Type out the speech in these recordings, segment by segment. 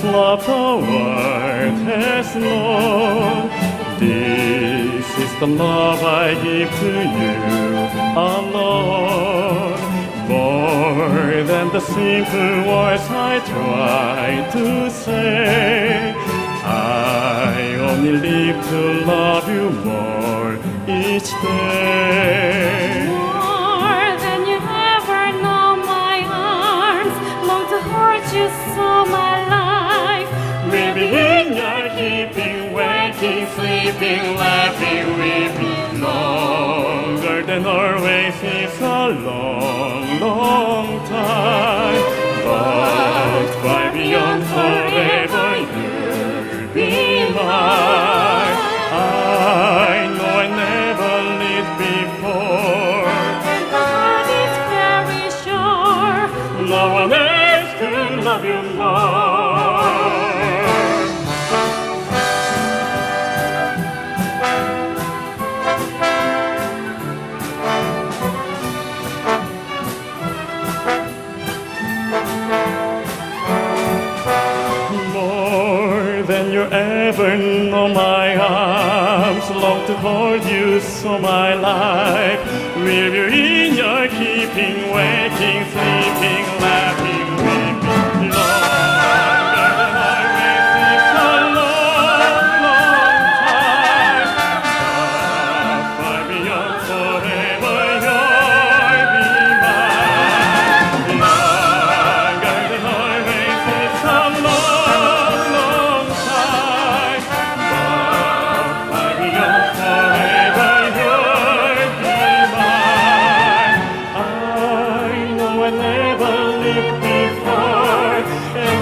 this love the world has known. This is the love I give to you alone. More than the simple words I try to say, I only live to love you more each day. More than you ever know, my arms long to hold you so my life. Living in your keeping, waking, sleeping, laughing, weeping, longer than always is a long, long time. But far beyond forever, you'll be mine. I know I never lived before. And the heart is very sure. No one else could love you more. You ever know, my arms long to hold you so my life will you in your keeping, waking, sleeping, laughing, weeping, longer than always is a long, long time. Far beyond forever you'll be mine. Longer than always is a long,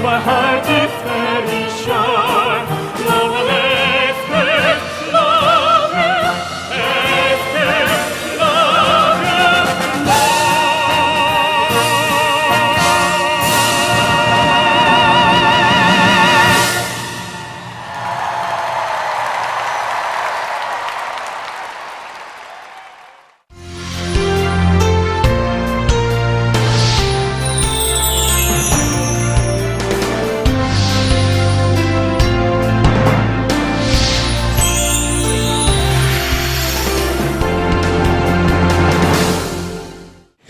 my heart is very sure. No one else can love you, else can love you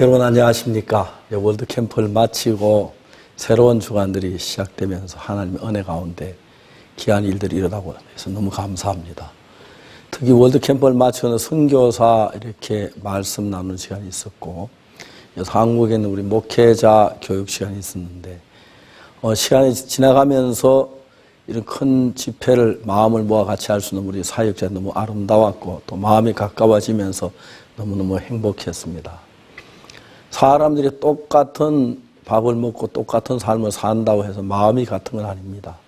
여러분 안녕하십니까? 월드 캠프를 마치고 새로운 주간들이 시작되면서 하나님의 은혜 가운데 귀한 일들이 일어나고 해서 너무 감사합니다. 특히 월드 캠프를 마치고 선교사 이렇게 말씀 나누는 시간이 있었고 한국에 있는 우리 목회자 교육 시간이 있었는데 시간이 지나가면서 이런 큰 집회를 마음을 모아 같이 할 수 있는 우리 사역자 너무 아름다웠고 또 마음이 가까워지면서 너무너무 행복했습니다. 사람들이 똑같은 밥을 먹고 똑같은 삶을 산다고 해서 마음이 같은 건 아닙니다.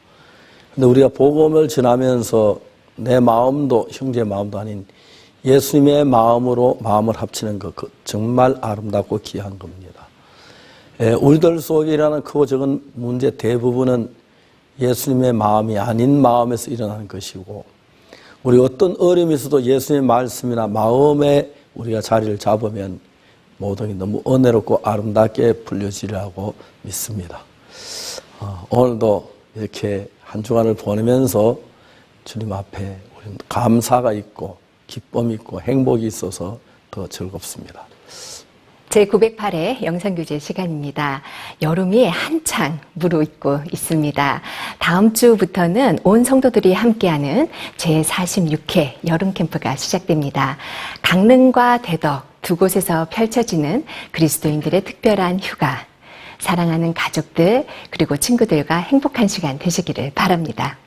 근데 우리가 복음을 전하면서 내 마음도 형제의 마음도 아닌 예수님의 마음으로 마음을 합치는 것, 정말 아름답고 귀한 겁니다. 우리들 속에 일어나는 크고 적은 문제 대부분은 예수님의 마음이 아닌 마음에서 일어나는 것이고, 우리 어떤 어려움이 있어도 예수님의 말씀이나 마음에 우리가 자리를 잡으면 모든 게 너무 은혜롭고 아름답게 풀려지리라고 믿습니다. 오늘도 이렇게 한 주간을 보내면서 주님 앞에 우리는 감사가 있고 기쁨이 있고 행복이 있어서 더 즐겁습니다. 제908회 영상교제 시간입니다. 여름이 한창 무르익고 있습니다. 다음 주부터는 온 성도들이 함께하는 제46회 여름 캠프가 시작됩니다. 강릉과 대덕 두 곳에서 펼쳐지는 그리스도인들의 특별한 휴가, 사랑하는 가족들 그리고 친구들과 행복한 시간 되시기를 바랍니다.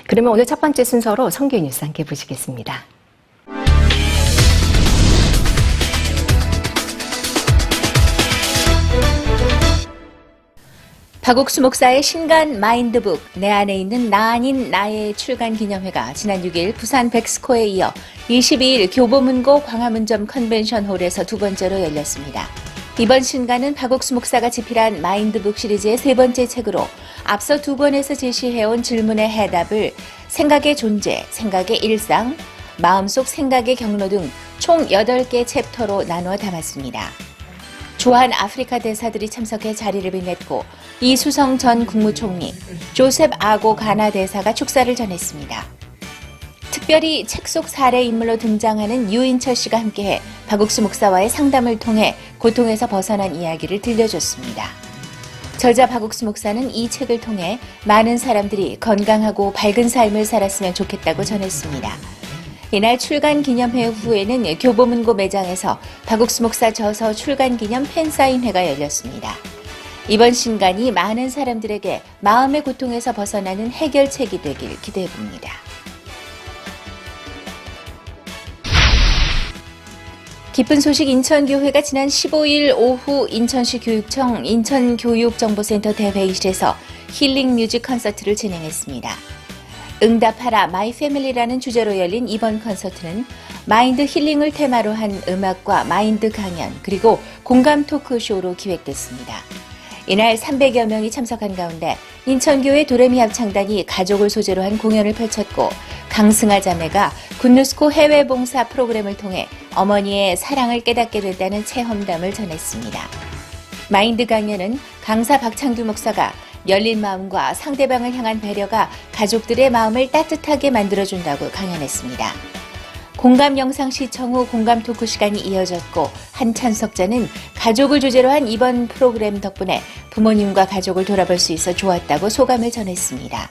그러면 오늘 첫 번째 순서로 선교의 뉴스 함께 보시겠습니다. 박옥수 목사의 신간 마인드북 내 안에 있는 나 아닌 나의 출간 기념회가 지난 6일 부산 백스코에 이어 22일 교보문고 광화문점 컨벤션홀에서 두 번째로 열렸습니다. 이번 신간은 박옥수 목사가 집필한 마인드북 시리즈의 세 번째 책으로 앞서 두 권에서 제시해온 질문의 해답을 생각의 존재, 생각의 일상, 마음속 생각의 경로 등 총 8개 챕터로 나누어 담았습니다. 주한 아프리카 대사들이 참석해 자리를 빛냈고 이수성 전 국무총리, 조셉 아고 가나 대사가 축사를 전했습니다. 특별히 책 속 사례 인물로 등장하는 유인철 씨가 함께해 박국수 목사와의 상담을 통해 고통에서 벗어난 이야기를 들려줬습니다. 저자 박국수 목사는 이 책을 통해 많은 사람들이 건강하고 밝은 삶을 살았으면 좋겠다고 전했습니다. 이날 출간 기념회 후에는 교보문고 매장에서 박국수 목사 저서 출간 기념 팬사인회가 열렸습니다. 이번 신간이 많은 사람들에게 마음의 고통에서 벗어나는 해결책이 되길 기대해봅니다. 기쁜 소식 인천교회가 지난 15일 오후 인천시 교육청 인천교육정보센터 대회의실에서 힐링 뮤직 콘서트를 진행했습니다. 응답하라 마이 패밀리라는 주제로 열린 이번 콘서트는 마인드 힐링을 테마로 한 음악과 마인드 강연 그리고 공감 토크쇼로 기획됐습니다. 이날 300여 명이 참석한 가운데 인천교회 도레미 합창단이 가족을 소재로 한 공연을 펼쳤고 강승아 자매가 굿뉴스코 해외봉사 프로그램을 통해 어머니의 사랑을 깨닫게 됐다는 체험담을 전했습니다. 마인드 강연은 강사 박창규 목사가 열린 마음과 상대방을 향한 배려가 가족들의 마음을 따뜻하게 만들어준다고 강연했습니다. 공감 영상 시청 후 공감 토크 시간이 이어졌고 한 참석자는 가족을 주제로 한 이번 프로그램 덕분에 부모님과 가족을 돌아볼 수 있어 좋았다고 소감을 전했습니다.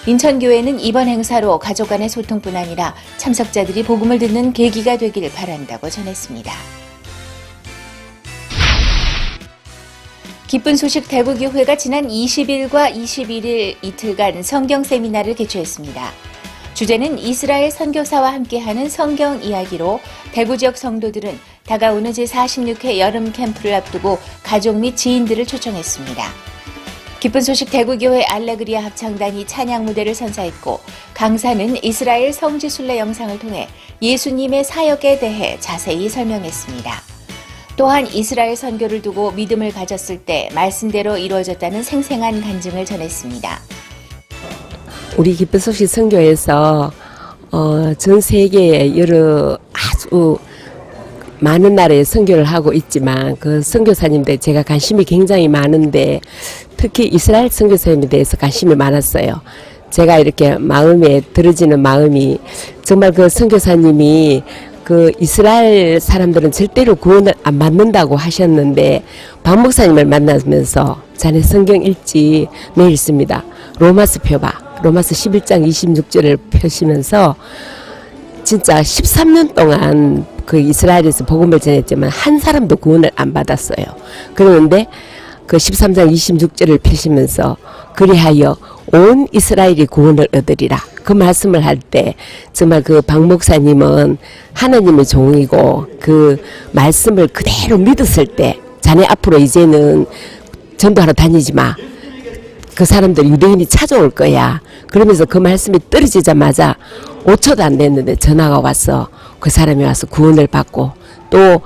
인천교회는 이번 행사로 가족 간의 소통뿐 아니라 참석자들이 복음을 듣는 계기가 되길 바란다고 전했습니다. 기쁜 소식 대구교회가 지난 20일과 21일 이틀간 성경 세미나를 개최했습니다. 주제는 이스라엘 선교사와 함께하는 성경 이야기로 대구 지역 성도들은 다가오는 제46회 여름 캠프를 앞두고 가족 및 지인들을 초청했습니다. 기쁜 소식 대구교회 알레그리아 합창단이 찬양 무대를 선사했고 강사는 이스라엘 성지순례 영상을 통해 예수님의 사역에 대해 자세히 설명했습니다. 또한 이스라엘 선교를 두고 믿음을 가졌을 때 말씀대로 이루어졌다는 생생한 간증을 전했습니다. 우리 기쁜 소식 선교에서 전 세계에 여러 아주 많은 나라에 선교를 하고 있지만 그 선교사님들 제가 관심이 굉장히 많은데 특히 이스라엘 선교사님에 대해서 관심이 많았어요. 제가 이렇게 마음에 들어지는 마음이 정말 그 선교사님이 그 이스라엘 사람들은 절대로 구원을 안 받는다고 하셨는데 박 목사님을 만나면서 자네 성경 읽지 네 읽습니다. 로마서 펴봐. 로마서 11장 26절을 펴시면서 진짜 13년 동안 그 이스라엘에서 복음을 전했지만 한 사람도 구원을 안 받았어요. 그런데 그 13장 26절을 펴시면서 그리하여 온 이스라엘이 구원을 얻으리라. 그 말씀을 할 때 정말 그 박 목사님은 하나님의 종이고 그 말씀을 그대로 믿었을 때 자네 앞으로 이제는 전도하러 다니지 마. 그 사람들 유대인이 찾아올 거야. 그러면서 그 말씀이 떨어지자마자 5초도 안 됐는데 전화가 와서 그 사람이 와서 구원을 받고 또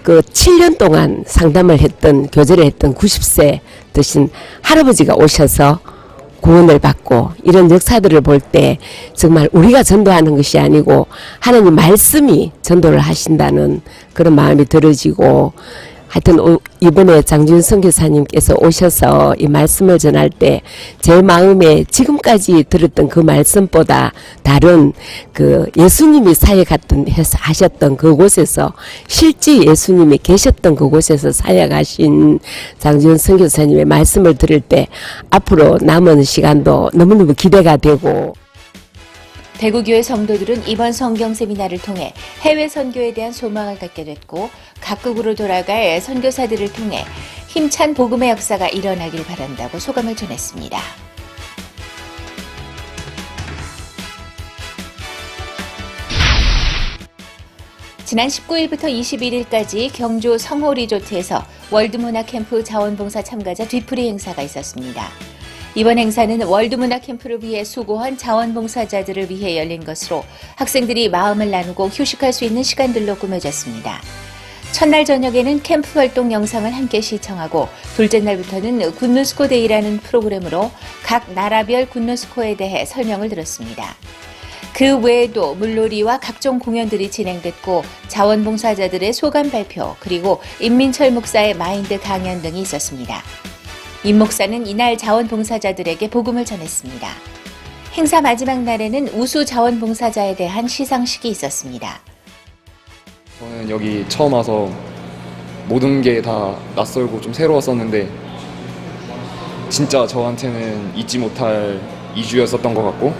그 7년 동안 상담을 했던 교제를 했던 90세 되신 할아버지가 오셔서 구원을 받고 이런 역사들을 볼 때 정말 우리가 전도하는 것이 아니고 하나님 말씀이 전도를 하신다는 그런 마음이 들어지고 하여튼 이번에 장지훈 선교사님께서 오셔서 이 말씀을 전할 때 제 마음에 지금까지 들었던 그 말씀보다 다른 그 예수님이 사역하셨던 그곳에서 실제 예수님이 계셨던 그곳에서 사역하신 장지훈 선교사님의 말씀을 들을 때 앞으로 남은 시간도 너무너무 기대가 되고 대구교회 성도들은 이번 성경 세미나를 통해 해외 선교에 대한 소망을 갖게 됐고 각국으로 돌아갈 선교사들을 통해 힘찬 복음의 역사가 일어나길 바란다고 소감을 전했습니다. 지난 19일부터 21일까지 경주 성호리조트에서 월드문화캠프 자원봉사 참가자 뒤풀이 행사가 있었습니다. 이번 행사는 월드문화 캠프를 위해 수고한 자원봉사자들을 위해 열린 것으로 학생들이 마음을 나누고 휴식할 수 있는 시간들로 꾸며졌습니다. 첫날 저녁에는 캠프 활동 영상을 함께 시청하고 둘째 날부터는 굿뉴스코 데이라는 프로그램으로 각 나라별 굿뉴스코에 대해 설명을 들었습니다. 그 외에도 물놀이와 각종 공연들이 진행됐고 자원봉사자들의 소감 발표 그리고 임민철 목사의 마인드 강연 등이 있었습니다. 임 목사는 이날 자원봉사자들에게 복음을 전했습니다. 행사 마지막 날에는 우수 자원봉사자에 대한 시상식이 있었습니다. 저는 여기 처음 와서 모든 게 다 낯설고 좀 새로웠었는데 진짜 저한테는 잊지 못할 2주였었던 것 같고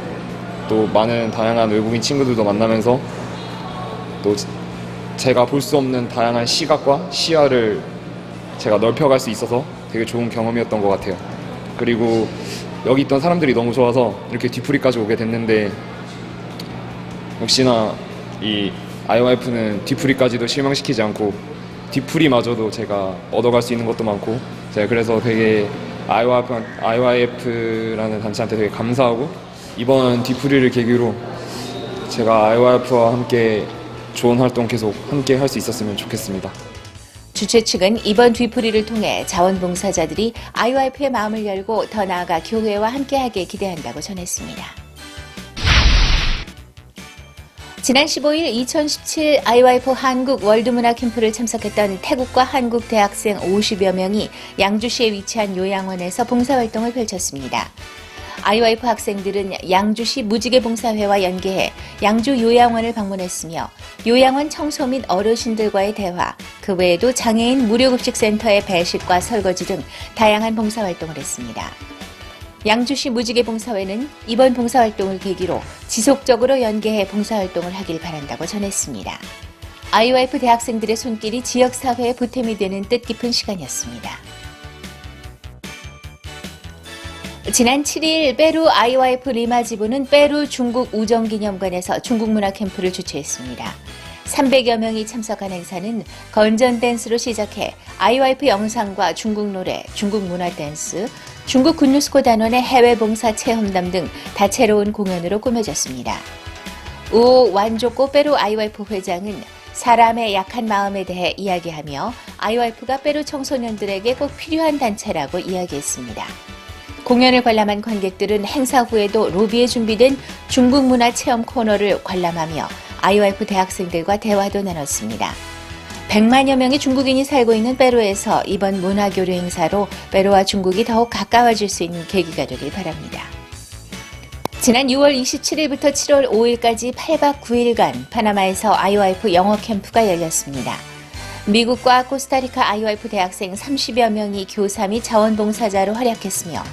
또 많은 다양한 외국인 친구들도 만나면서 또 제가 볼 수 없는 다양한 시각과 시야를 제가 넓혀갈 수 있어서 되게 좋은 경험이었던 것 같아요. 그리고 여기 있던 사람들이 너무 좋아서 이렇게 뒤풀이까지 오게 됐는데 역시나 이 IYF는 뒤풀이까지도 실망시키지 않고 뒤풀이마저도 제가 얻어갈 수 있는 것도 많고 제가 그래서 되게 IYF라는 단체한테 되게 감사하고 이번 뒤풀이를 계기로 제가 IYF와 함께 좋은 활동 계속 함께 할 수 있었으면 좋겠습니다. 주최 측은 이번 뒤풀이를 통해 자원봉사자들이 IYF의 마음을 열고 더 나아가 교회와 함께하길 기대한다고 전했습니다. 지난 15일 2017 IYF 한국 월드문화 캠프를 참석했던 태국과 한국 대학생 50여 명이 양주시에 위치한 요양원에서 봉사활동을 펼쳤습니다. IYF 학생들은 양주시 무지개봉사회와 연계해 양주 요양원을 방문했으며 요양원 청소 및 어르신들과의 대화, 그 외에도 장애인 무료급식센터의 배식과 설거지 등 다양한 봉사활동을 했습니다. 양주시 무지개봉사회는 이번 봉사활동을 계기로 지속적으로 연계해 봉사활동을 하길 바란다고 전했습니다. IYF 대학생들의 손길이 지역사회에 보탬이 되는 뜻깊은 시간이었습니다. 지난 7일 페루 IYF 리마 지부는 페루 중국 우정기념관에서 중국문화 캠프를 주최했습니다. 300여 명이 참석한 행사는 건전 댄스로 시작해 IYF 영상과 중국 노래, 중국 문화 댄스, 중국 군유스코 단원의 해외 봉사 체험담 등 다채로운 공연으로 꾸며졌습니다. 우 완조코 페루 IYF 회장은 사람의 약한 마음에 대해 이야기하며 IYF가 페루 청소년들에게 꼭 필요한 단체라고 이야기했습니다. 공연을 관람한 관객들은 행사 후에도 로비에 준비된 중국 문화 체험 코너를 관람하며 IYF 대학생들과 대화도 나눴습니다. 100만여 명의 중국인이 살고 있는 페루에서 이번 문화교류 행사로 페루와 중국이 더욱 가까워질 수 있는 계기가 되길 바랍니다. 지난 6월 27일부터 7월 5일까지 8박 9일간 파나마에서 IYF 영어 캠프가 열렸습니다. 미국과 코스타리카 IYF 대학생 30여 명이 교사 및 자원봉사자로 활약했으며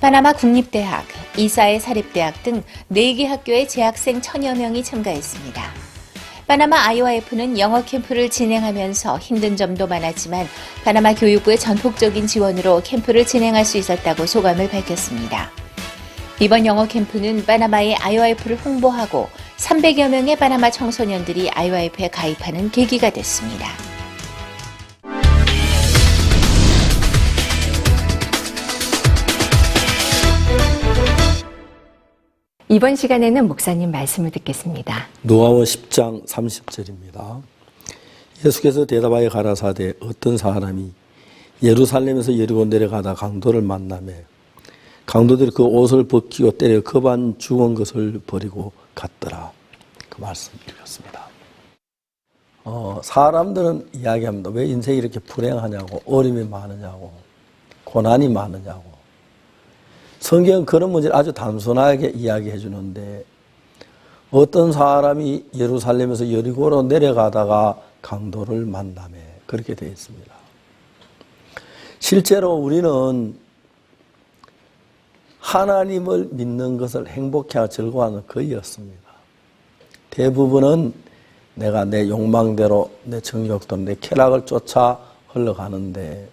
파나마 국립대학, 이사의 사립대학 등 4개 학교의 재학생 1000여 명이 참가했습니다. 파나마 IYF는 영어 캠프를 진행하면서 힘든 점도 많았지만 파나마 교육부의 전폭적인 지원으로 캠프를 진행할 수 있었다고 소감을 밝혔습니다. 이번 영어 캠프는 파나마의 IYF를 홍보하고 300여 명의 파나마 청소년들이 IYF에 가입하는 계기가 됐습니다. 이번 시간에는 목사님 말씀을 듣겠습니다. 누가복음 10장 30절입니다. 예수께서 대답하여 가라사대 어떤 사람이 예루살렘에서 여리고 내려가다 강도를 만나매 강도들이 그 옷을 벗기고 때려 겁안 죽은 것을 버리고 갔더라. 그 말씀 드렸습니다. 사람들은 이야기합니다. 왜 인생이 이렇게 불행하냐고, 어려움이 많으냐고, 고난이 많으냐고. 성경은 그런 문제를 아주 단순하게 이야기해 주는데 어떤 사람이 예루살렘에서 여리고로 내려가다가 강도를 만나매 그렇게 되어 있습니다. 실제로 우리는 하나님을 믿는 것을 행복해하고 즐거워하는 거의 없습니다. 대부분은 내가 내 욕망대로 내 정욕대로 내 쾌락을 쫓아 흘러가는데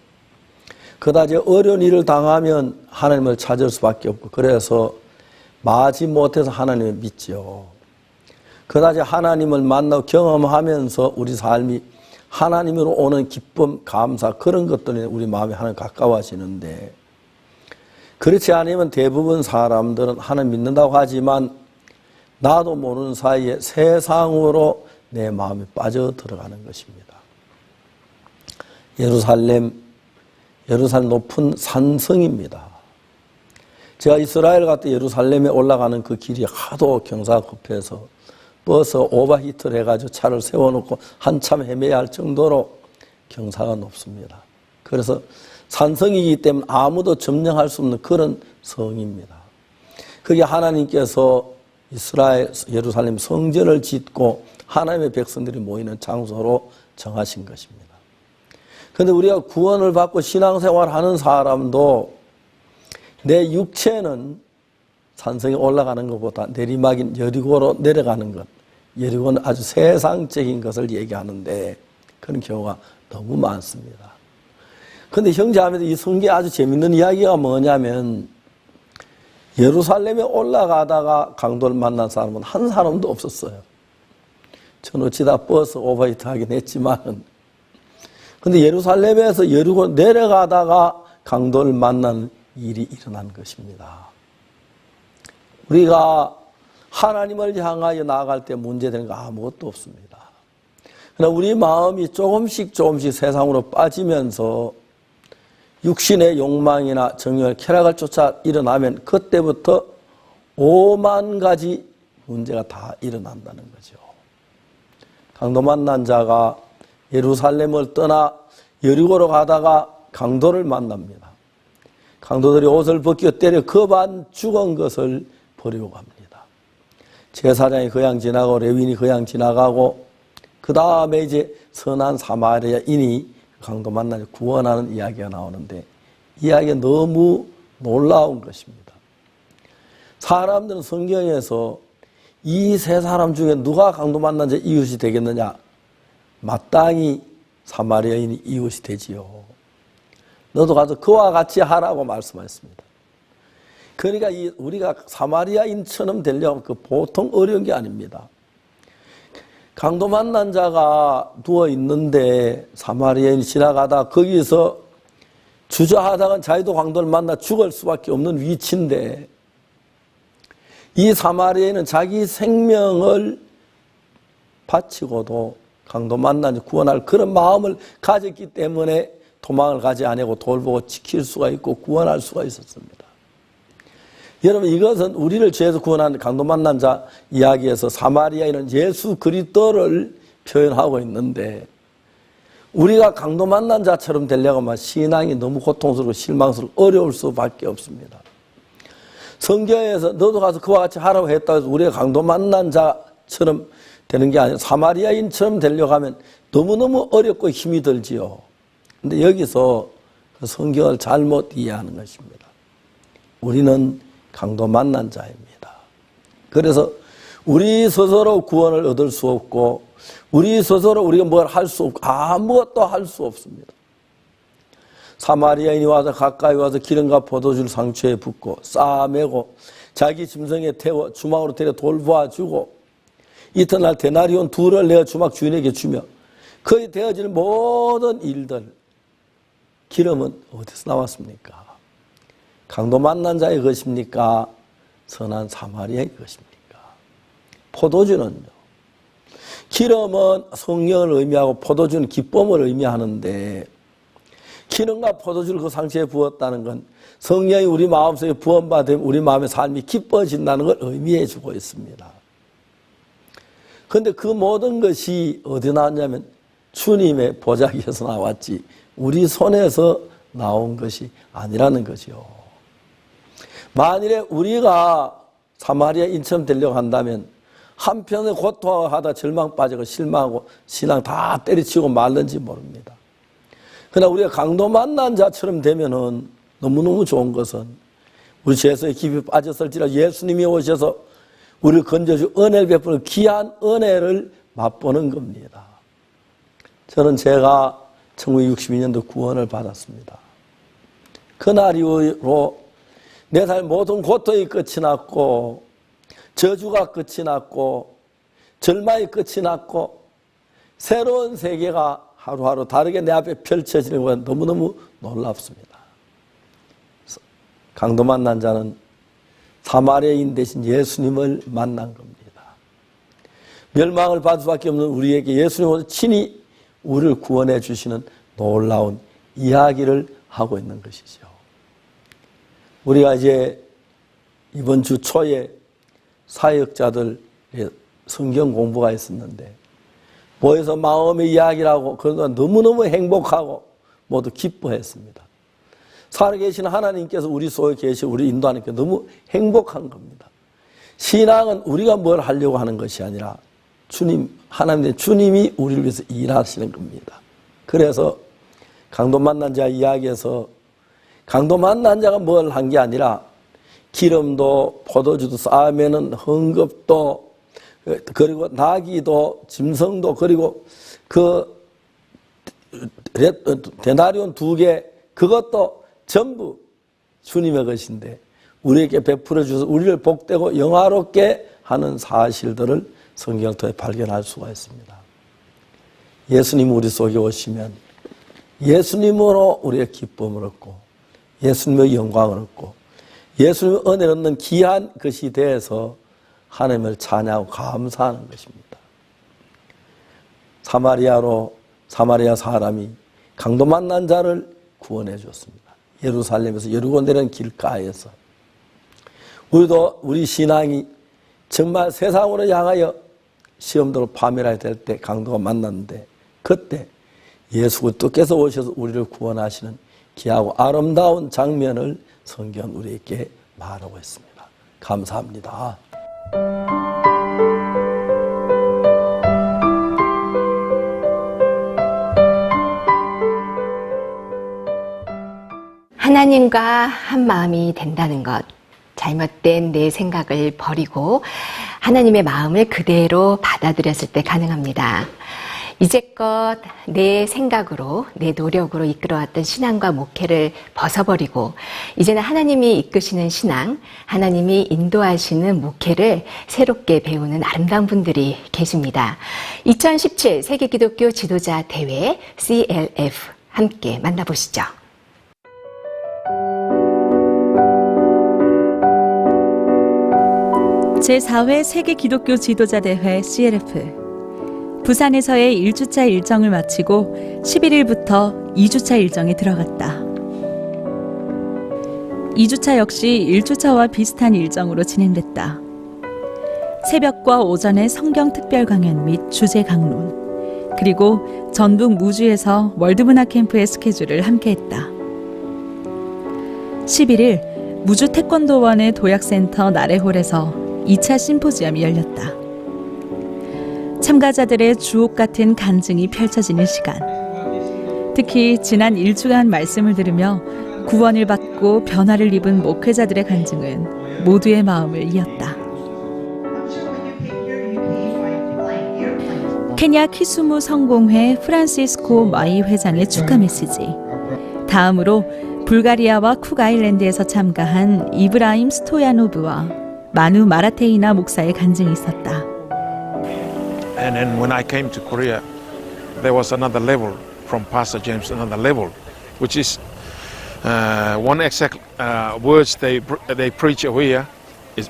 그다지 어려운 일을 당하면 하나님을 찾을 수밖에 없고 그래서 마지 못해서 하나님을 믿죠. 그다지 하나님을 만나고 경험하면서 우리 삶이 하나님으로 오는 기쁨, 감사 그런 것들이 우리 마음이 하나님 가까워지는데 그렇지 않으면 대부분 사람들은 하나님 믿는다고 하지만 나도 모르는 사이에 세상으로 내 마음이 빠져들어가는 것입니다. 예루살렘 높은 산성입니다. 제가 이스라엘 갔다 예루살렘에 올라가는 그 길이 하도 경사가 급해서 버스 오버히트를 해가지고 차를 세워놓고 한참 헤매야 할 정도로 경사가 높습니다. 그래서 산성이기 때문에 아무도 점령할 수 없는 그런 성입니다. 그게 하나님께서 이스라엘 예루살렘 성전을 짓고 하나님의 백성들이 모이는 장소로 정하신 것입니다. 그런데 우리가 구원을 받고 신앙생활하는 사람도 내 육체는 산성에 올라가는 것보다 내리막인 여리고로 내려가는 것, 여리고는 아주 세상적인 것을 얘기하는데 그런 경우가 너무 많습니다. 그런데 형제자매들, 이 성경에 아주 재밌는 이야기가 뭐냐면 예루살렘에 올라가다가 강도를 만난 사람은 한 사람도 없었어요. 저는 어찌다 버스 오버히트 하긴 했지만, 근데 예루살렘에서 여리고 내려가다가 강도를 만난 일이 일어난 것입니다. 우리가 하나님을 향하여 나아갈 때 문제되는 거 아무것도 없습니다. 그러나 우리 마음이 조금씩 세상으로 빠지면서 육신의 욕망이나 정욕, 쾌락을 쫓아 일어나면 그때부터 5만 가지 문제가 다 일어난다는 거죠. 강도 만난 자가 예루살렘을 떠나 여리고로 가다가 강도를 만납니다. 강도들이 옷을 벗겨 때려 겁안 죽은 것을 버리고 갑니다. 제사장이 그냥 지나가고 레위인이 그냥 지나가고 그 다음에 이제 선한 사마리아인이 강도 만나서 구원하는 이야기가 나오는데 이야기가 너무 놀라운 것입니다. 사람들은 성경에서 이 세 사람 중에 누가 강도 만난 자 이웃이 되겠느냐? 마땅히 사마리아인이 이웃이 되지요. 너도 가서 그와 같이 하라고 말씀하셨습니다. 그러니까 우리가 사마리아인처럼 되려면 그 보통 어려운 게 아닙니다. 강도 만난 자가 누워 있는데 사마리아인이 지나가다 거기서 주저하다가 자기도 강도를 만나 죽을 수밖에 없는 위치인데 이 사마리아인은 자기 생명을 바치고도 강도 만난 자 구원할 그런 마음을 가졌기 때문에 도망을 가지 아니하고 돌보고 지킬 수가 있고 구원할 수가 있었습니다. 여러분, 이것은 우리를 죄에서 구원하는 강도 만난 자 이야기에서 사마리아인은 예수 그리스도를 표현하고 있는데 우리가 강도 만난 자처럼 되려고 하면 신앙이 너무 고통스럽고 실망스럽고 어려울 수밖에 없습니다. 성경에서 너도 가서 그와 같이 하라고 했다고 해서 우리가 강도 만난 자처럼 되는 게 아니라 사마리아인처럼 되려고 하면 너무너무 어렵고 힘이 들지요. 근데 여기서 성경을 잘못 이해하는 것입니다. 우리는 강도 만난 자입니다. 그래서 우리 스스로 구원을 얻을 수 없고 우리 스스로 우리가 뭘 할 수 없고 아무것도 할 수 없습니다. 사마리아인이 와서 가까이 와서 기름과 포도주를 상처에 붓고 싸매고 자기 짐승에 태워 주막으로 데려 돌보아주고 이튿날 데나리온 2를 내어 주막 주인에게 주며 그에 되어질 모든 일들, 기름은 어디서 나왔습니까? 강도 만난 자의 것입니까? 선한 사마리아의 것입니까? 포도주는요. 기름은 성령을 의미하고 포도주는 기쁨을 의미하는데 기름과 포도주를 그 상처에 부었다는 건 성령이 우리 마음속에 부어받으면 우리 마음의 삶이 기뻐진다는 걸 의미해 주고 있습니다. 그런데 그 모든 것이 어디 나왔냐면 주님의 보자기에서 나왔지 우리 손에서 나온 것이 아니라는 거죠. 만일에 우리가 사마리아인처럼 되려고 한다면 한편에 고통하다 절망 빠지고 실망하고 신앙 다 때려치우고 말는지 모릅니다. 그러나 우리가 강도 만난 자처럼 되면은 너무너무 좋은 것은 우리 죄에서 깊이 빠졌을지라도 예수님이 오셔서 우리를 건져주 은혜를 베푸는 귀한 은혜를 맛보는 겁니다. 저는 제가 1962년도 구원을 받았습니다. 그날 이후로 내 삶 모든 고통이 끝이 났고 저주가 끝이 났고 절망이 끝이 났고 새로운 세계가 하루하루 다르게 내 앞에 펼쳐지는 건 너무너무 놀랍습니다. 강도 만난 자는 사마리아인 대신 예수님을 만난 겁니다. 멸망을 받을 수밖에 없는 우리에게 예수님으로 친히 우리를 구원해 주시는 놀라운 이야기를 하고 있는 것이죠. 우리가 이제 이번 주 초에 사역자들의 성경 공부가 있었는데 모여서 마음의 이야기를 하고 그동안 너무너무 행복하고 모두 기뻐했습니다. 살아계신 하나님께서 우리 속에 계시 우리 인도하니까 너무 행복한 겁니다. 신앙은 우리가 뭘 하려고 하는 것이 아니라 주님, 하나님의 주님이 우리를 위해서 일하시는 겁니다. 그래서 강도 만난 자 이야기에서 강도 만난 자가 뭘 한 게 아니라 기름도 포도주도 쌓으면은 헌금도 그리고 나귀도 짐승도 그리고 그 데나리온 2개 그것도 전부 주님의 것인데 우리에게 베풀어 주셔서 우리를 복되고 영화롭게 하는 사실들을 성경을 통해 발견할 수가 있습니다. 예수님 우리 속에 오시면 예수님으로 우리의 기쁨을 얻고 예수님의 영광을 얻고 예수님의 은혜를 얻는 귀한 그 시대에서 하나님을 찬양하고 감사하는 것입니다. 사마리아 사람이 강도 만난 자를 구원해 줬습니다. 예루살렘에서 여리고 내리는 길가에서 우리도 우리 신앙이 정말 세상으로 향하여 시험대로 파멸해야 될 때 강도가 만났는데 그때 예수 그리스도께서 오셔서 우리를 구원하시는 귀하고 아름다운 장면을 성경은 우리에게 말하고 있습니다. 감사합니다. 하나님과 한 마음이 된다는 것, 잘못된 내 생각을 버리고 하나님의 마음을 그대로 받아들였을 때 가능합니다. 이제껏 내 생각으로, 내 노력으로 이끌어왔던 신앙과 목회를 벗어버리고 이제는 하나님이 이끄시는 신앙, 하나님이 인도하시는 목회를 새롭게 배우는 아름다운 분들이 계십니다. 2017 세계기독교 지도자 대회 CLF 함께 만나보시죠. 제4회 세계기독교 지도자 대회 CLF 부산에서의 1주차 일정을 마치고 11일부터 2주차 일정에 들어갔다. 2주차 역시 1주차와 비슷한 일정으로 진행됐다. 새벽과 오전에 성경 특별 강연 및 주제 강론, 그리고 전북 무주에서 월드문화 캠프의 스케줄을 함께했다. 11일 무주 태권도원의 도약센터 나래홀에서 2차 심포지엄이 열렸다. 참가자들의 주옥 같은 간증이 펼쳐지는 시간. 특히 지난 1주간 말씀을 들으며 구원을 받고 변화를 입은 목회자들의 간증은 모두의 마음을 이었다. 케냐 키수무 성공회 프란시스코 마이 회장의 축하 메시지. 다음으로 불가리아와 쿡 아일랜드에서 참가한 이브라임 스토야노브와 마누 마라테이나 목사의 간증이 있었다. And then when I came to Korea, there was another level from Pastor James, another level, which is one exact words they preach over here,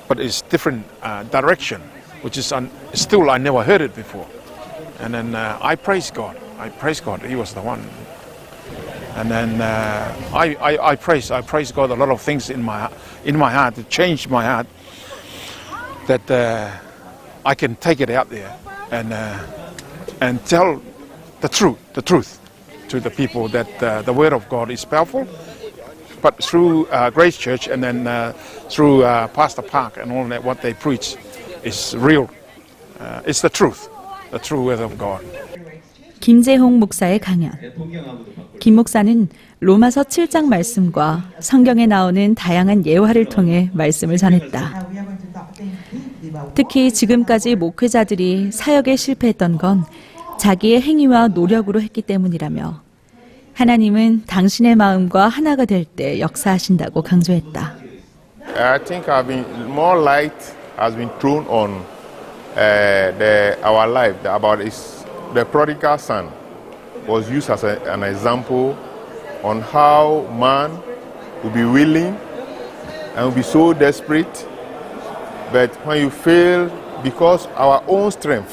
but it's different direction, which is still I never heard it before. And then I praise God. He was the one. And then I praise God a lot of things in my heart to change my heart, that I can take it out there and tell the truth to the people, that the word of God is powerful, but through Grace Church and then through Pastor Park and all that, what they preach is real. It's the true word of God. 김재홍 목사의 강연. 김 목사는 로마서 7장 말씀과 성경에 나오는 다양한 예화를 통해 말씀을 전했다. 특히 지금까지 목회자들이 사역에 실패했던 건 자기의 행위와 노력으로 했기 때문이라며 하나님은 당신의 마음과 하나가 될 때 역사하신다고 강조했다. I think more light has been thrown on our life about the prodigal son was used as an example on how man will be willing and will be so desperate, but when you fail because our own strength,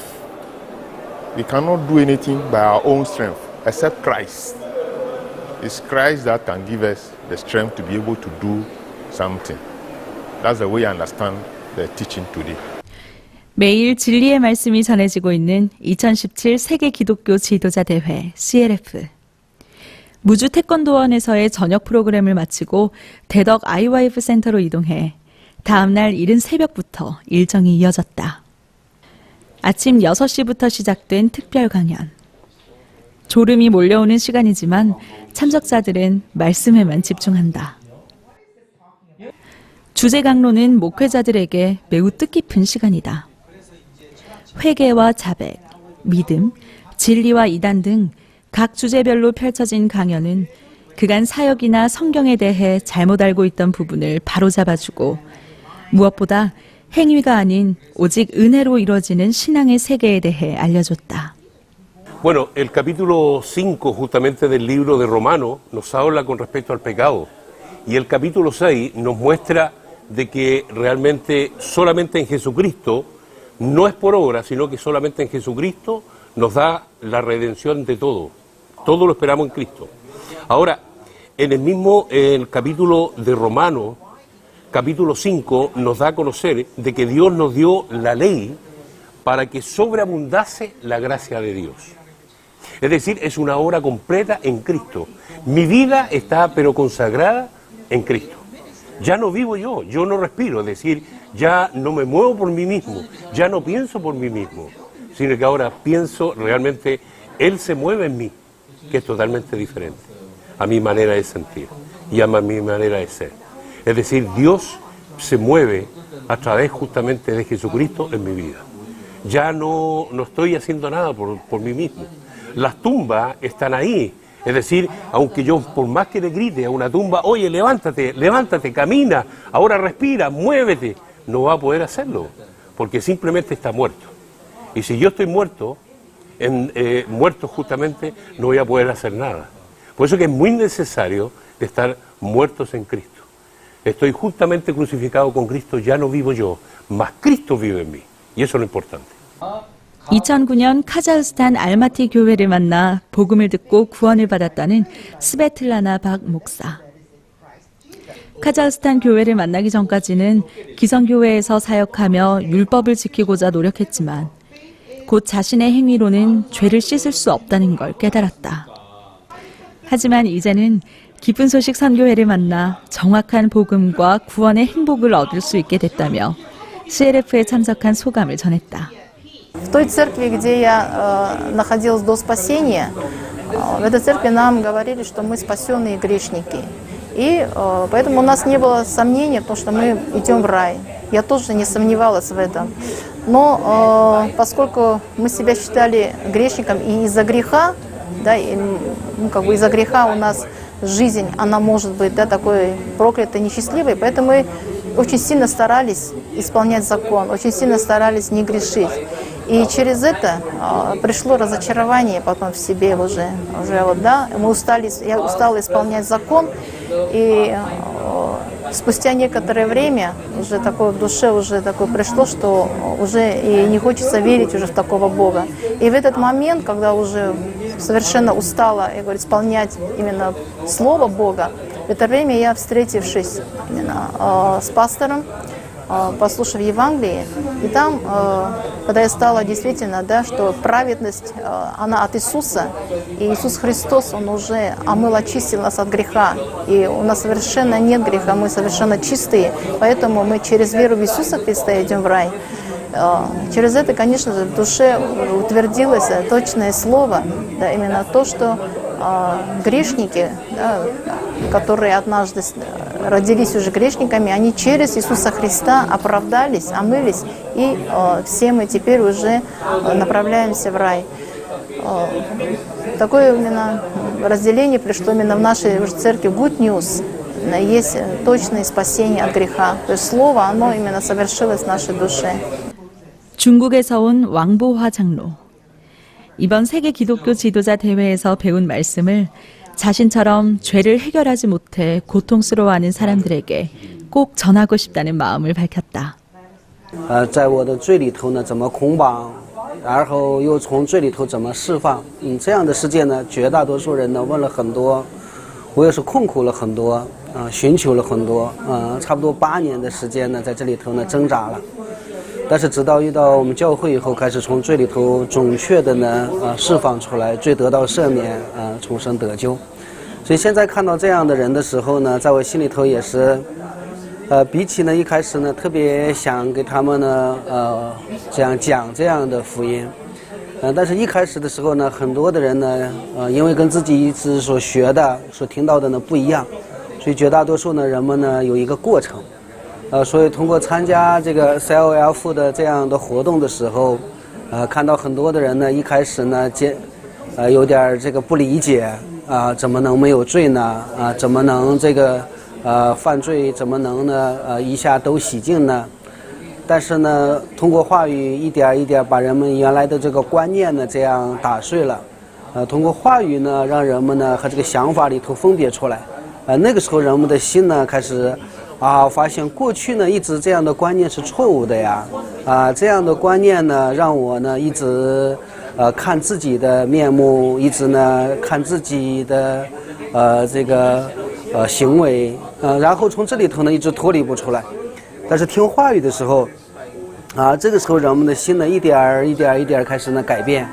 we cannot do anything by our own strength except Christ. It's Christ that can give us the strength to be able to do something. That's the way I understand the teaching today. 매일 진리의 말씀이 전해지고 있는 2017 세계 기독교 지도자 대회 CLF. 무주 태권도원에서의 저녁 프로그램을 마치고 대덕 IYF 센터로 이동해 다음 날 이른 새벽부터 일정이 이어졌다. 아침 6시부터 시작된 특별 강연. 졸음이 몰려오는 시간이지만 참석자들은 말씀에만 집중한다. 주제 강론은 목회자들에게 매우 뜻깊은 시간이다. 회개와 자백, 믿음, 진리와 이단 등 각 주제별로 펼쳐진 강연은 그간 사역이나 성경에 대해 잘못 알고 있던 부분을 바로잡아주고 무엇보다 행위가 아닌 오직 은혜로 이루어지는 신앙의 세계에 대해 알려줬다. Bueno, el capítulo 5 justamente del libro de Romanos nos habla con respecto al pecado y el capítulo 6 nos muestra de que realmente solamente en Jesucristo, no es por obra, sino que solamente en Jesucristo nos da la redención de todo. Todo lo esperamos en Cristo. Ahora, en el capítulo de Romanos, capítulo 5, nos da a conocer de que Dios nos dio la ley para que sobreabundase la gracia de Dios. Es decir, es una obra completa en Cristo. Mi vida está pero consagrada en Cristo. Ya no vivo yo no respiro, es decir, ya no me muevo por mí mismo, ya no pienso por mí mismo, sino que ahora pienso realmente, Él se mueve en mí, que es totalmente diferente a mi manera de sentir y a mi manera de ser. Es decir, Dios se mueve a través justamente de Jesucristo en mi vida. Ya no estoy haciendo nada por mí mismo. Las tumbas están ahí. Es decir, aunque yo por más que le grite a una tumba, oye, levántate, levántate, camina, ahora respira, muévete, no va a poder hacerlo, porque simplemente está muerto. Y si yo estoy muerto, muerto justamente, no voy a poder hacer nada. Por eso que es muy necesario estar muertos en Cristo. Estoy justamente crucificado con Cristo, ya no vivo yo, mas Cristo vive en mí. Y eso es lo importante. 2009년 카자흐스탄 알마티 교회를 만나 복음을 듣고 구원을 받았다는 스베틀라나 박 목사. 카자흐스탄 교회를 만나기 전까지는 기성교회에서 사역하며 율법을 지키고자 노력했지만 곧 자신의 행위로는 죄를 씻을 수 없다는 걸 깨달았다. 하지만 이제는 기쁜 소식 선교회를 만나 정확한 복음과 구원의 행복을 얻을 수 있게 됐다며 CLF에 참석한 소감을 전했다. В той церкви, где я находилась до спасения, в этой церкви нам говорили, что мы спасенные грешники. И поэтому у нас не было сомнений в том, что мы идем в рай. Я тоже не сомневалась в этом. Но поскольку мы себя считали грешником и из-за греха, да, из-за греха у нас жизнь, она может быть, да, такой проклятой, несчастливой, поэтому мы очень сильно старались исполнять закон, очень сильно старались не грешить. И через это пришло разочарование потом в себе уже вот, да, я устала исполнять закон, и спустя некоторое время уже такое в душе уже такое пришло, что уже и не хочется верить уже в такого Бога. И в этот момент, когда уже совершенно устала, я говорю, исполнять именно Слово Бога, в это время я, встретившись именно с пастором, послушав Евангелие, и там, когда я стала действительно, да, что праведность, она от Иисуса, и Иисус Христос, Он уже омыл, очистил нас от греха, и у нас совершенно нет греха, мы совершенно чистые, поэтому мы через веру в Иисуса Христа идем в рай. Через это, конечно же, в душе утвердилось точное слово, да, именно то, что грешники, да, которые однажды родились уже грешниками, они через Иисуса Христа оправдались, омылись, и все мы теперь уже направляемся в рай. Такое именно разделение пришло именно в нашей церкви Good News. Есть точное спасение от греха. То есть Слово, оно именно совершилось в нашей душе. 중국에서 온 왕보화 장로. 이번 세계 기독교 지도자 대회에서 배운 말씀을 자신처럼 죄를 해결하지 못해 고통스러워하는 사람들에게 꼭 전하고 싶다는 마음을 밝혔다. 在我的罪里头呢，怎么捆绑，然后又从罪里头怎么释放？这样的世界呢，绝大多数人呢问了很多我也是困苦了很多，寻求了很多，差不多8年的时间呢，在这里头呢挣扎了。但是直到遇到我们教会以后，开始从罪里头准确的呢释放出来，罪得到赦免，重生得救。所以现在看到这样的人的时候呢，在我心里头也是，比起呢一开始呢特别想给他们呢这样讲这样的福音，但是一开始的时候呢，很多的人呢因为跟自己一直所学的、所听到的呢不一样，所以绝大多数呢人们呢有一个过程。所以通过参加这个 CLF 的这样的活动的时候，看到很多的人呢，一开始呢，有点这个不理解，怎么能没有罪呢？怎么能这个犯罪？怎么能呢？一下都洗净呢？但是呢，通过话语一点一点把人们原来的这个观念呢，这样打碎了。通过话语呢，让人们呢和这个想法里头分别出来。那个时候人们的心呢开始。发现过去呢一直这样的观念是错误的呀，这样的观念呢让我呢一直看自己的面目，一直呢看自己的这个行为，然后从这里头呢一直脱离不出来。但是听话语的时候，这个时候人们的心呢一点一点开始呢改变。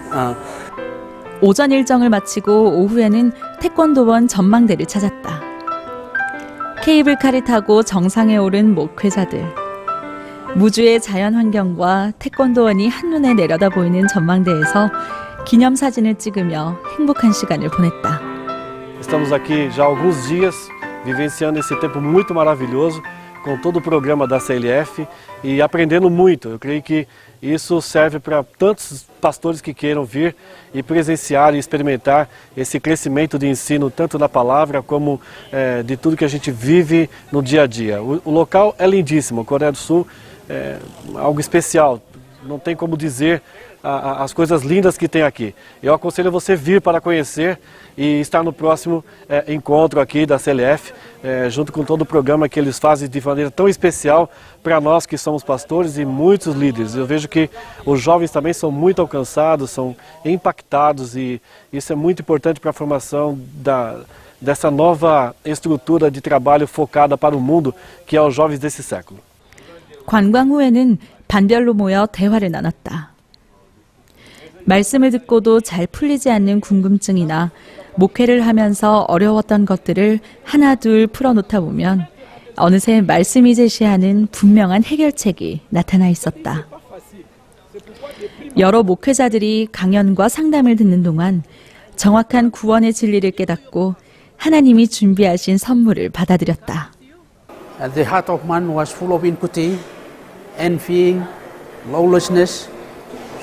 오전 일정을 마치고 오후에는 태권도원 전망대를 찾았다. 케이블카를 타고 정상에 오른 목회자들. 무주의 자연환경과 태권도원이 한눈에 내려다 보이는 전망대에서 기념사진을 찍으며 행복한 시간을 보냈다. Estamos aqui já há alguns dias vivenciando esse tempo muito maravilhoso com todo o programa da CLF e aprendendo muito. Eu creio que isso serve para tantos pastores que queiram vir e presenciar e experimentar esse crescimento de ensino, tanto na palavra como de tudo que a gente vive no dia a dia. O local é lindíssimo, Coreia do Sul é algo especial, não tem como dizer as coisas lindas que tem aqui. Eu aconselho você vir para conhecer e estar no próximo encontro aqui da CLF, junto com todo o programa que eles fazem de maneira tão especial para nós que somos pastores e muitos líderes. Eu vejo que os jovens também são muito alcançados, são impactados e isso é muito importante para a formação dessa nova estrutura de trabalho focada para o mundo, que é os jovens desse século. 관광 후에는 반별로 모여 대화를 나눴다. 말씀을 듣고도 잘 풀리지 않는 궁금증이나 목회를 하면서 어려웠던 것들을 하나둘 풀어놓다 보면 어느새 말씀이 제시하는 분명한 해결책이 나타나 있었다. 여러 목회자들이 강연과 상담을 듣는 동안 정확한 구원의 진리를 깨닫고 하나님이 준비하신 선물을 받아들였다. And the heart of man was full of iniquity, envying, lawlessness.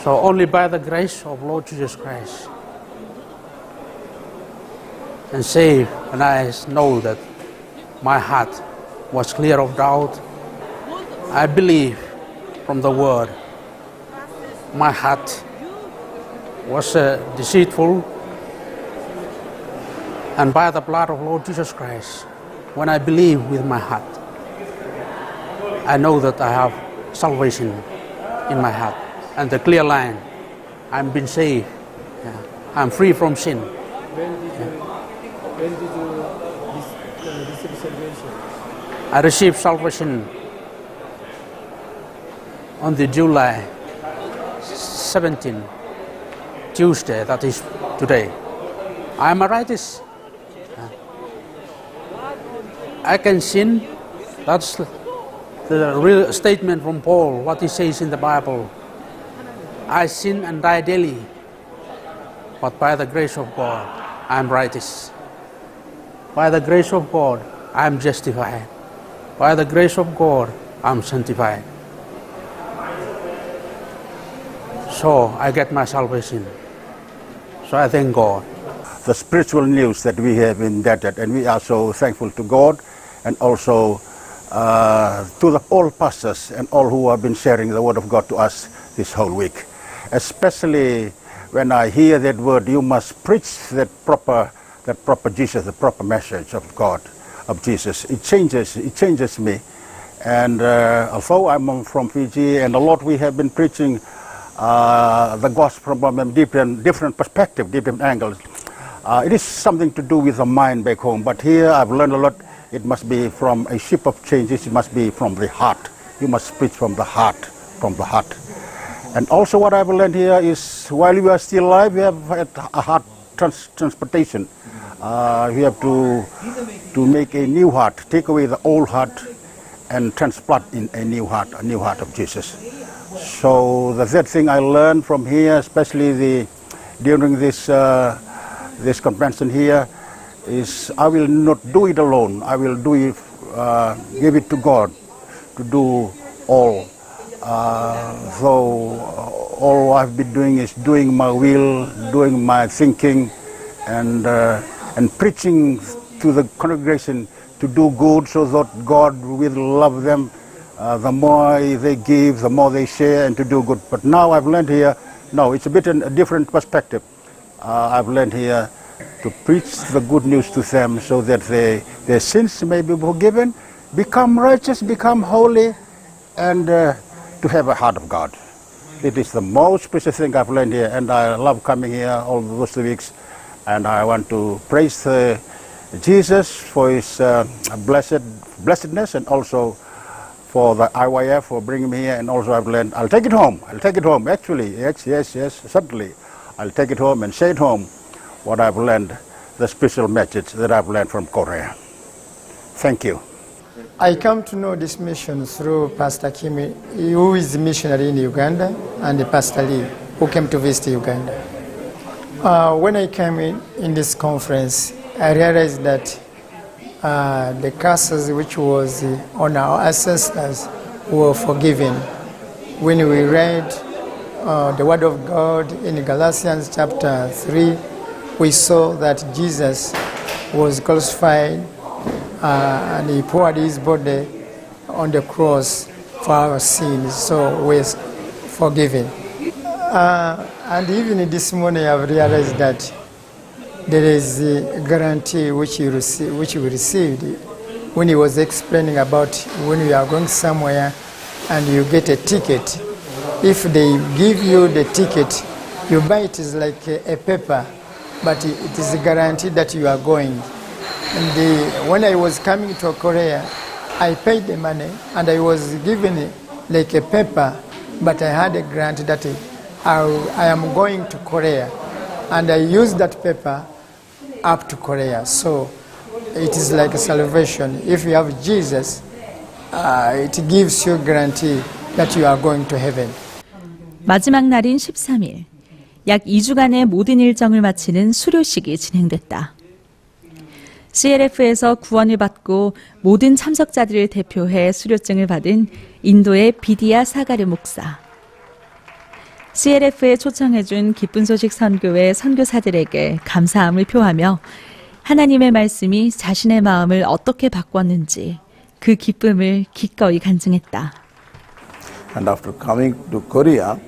So only by the grace of Lord Jesus Christ and saved, and I know that my heart was clear of doubt. I believe from the word. My heart was deceitful, and by the blood of Lord Jesus Christ, when I believe with my heart, I know that I have salvation in my heart. And the clear line, I'm been saved. Yeah. I'm free from sin. When did you receive salvation? I received salvation on the July 17, Tuesday, that is today. I'm a righteous. I can sin. That's the real statement from Paul, what he says in the Bible. I sin and die daily, but by the grace of God, I am righteous. By the grace of God, I am justified. By the grace of God, I am sanctified. So I get my salvation. So I thank God. The spiritual news that we have indebted, and we are so thankful to God and also to all pastors and all who have been sharing the word of God to us this whole week. Especially when I hear that word, you must preach that proper Jesus, the proper message of God, of Jesus. It changes me. And although I'm from Fiji, and a lot we have been preaching the gospel from a different perspective, different angles, It is something to do with the mind back home, but here I've learned a lot. It must be from a ship of changes. It must be from the heart. You must preach from the heart, from the heart. And also what I've learned here is while we are still alive, we have had a heart transplantation. We have to make a new heart, take away the old heart and transplant in a new heart of Jesus. So the third thing I learned from here, especially during this convention here, is I will not do it alone. I will do it, give it to God to do all. So all I've been doing is doing my will, doing my thinking, and preaching to the congregation to do good, so that God will love them. The more they give, the more they share, and to do good. But now I've learned here, no, it's a bit a different perspective. I've learned here to preach the good news to them, so that their sins may be forgiven, become righteous, become holy, and to have a heart of God. It is the most precious thing I've learned here, and I love coming here all those weeks. And I want to praise Jesus for his blessedness, and also for the IYF for bringing me here. And also I've learned, I'll take it home. I'll take it home, actually. Yes, certainly. I'll take it home and say it home, what I've learned, the special message that I've learned from Korea. Thank you. I come to know this mission through Pastor Kimi, who is a missionary in Uganda, and Pastor Lee, who came to visit Uganda. When I came in this conference, I realized that the curses which was on our ancestors were forgiven. When we read the Word of God in Galatians chapter 3, we saw that Jesus was crucified and he poured his body on the cross for our sins, so we're forgiven. And even this morning I've realized that there is a guarantee which we received when he was explaining about when you are going somewhere and you get a ticket. If they give you the ticket, you buy it is like a paper, but it is a guarantee that you are going. And when I was coming to Korea, I paid the money and I was given like a paper, but I had a grant that I am going to Korea, and I used that paper up to Korea. So it is like a salvation. If you have Jesus, it gives you a guarantee that you are going to heaven. 마지막 날인 13일, 약 2주간의 모든 일정을 마치는 수료식이 진행됐다. CLF에서 구원을 받고 모든 참석자들을 대표해 수료증을 받은 인도의 비디아 사가르 목사. CLF에 초청해준 기쁜 소식 선교회 선교사들에게 감사함을 표하며 하나님의 말씀이 자신의 마음을 어떻게 바꿨는지 그 기쁨을 기꺼이 간증했다. And after coming to Korea,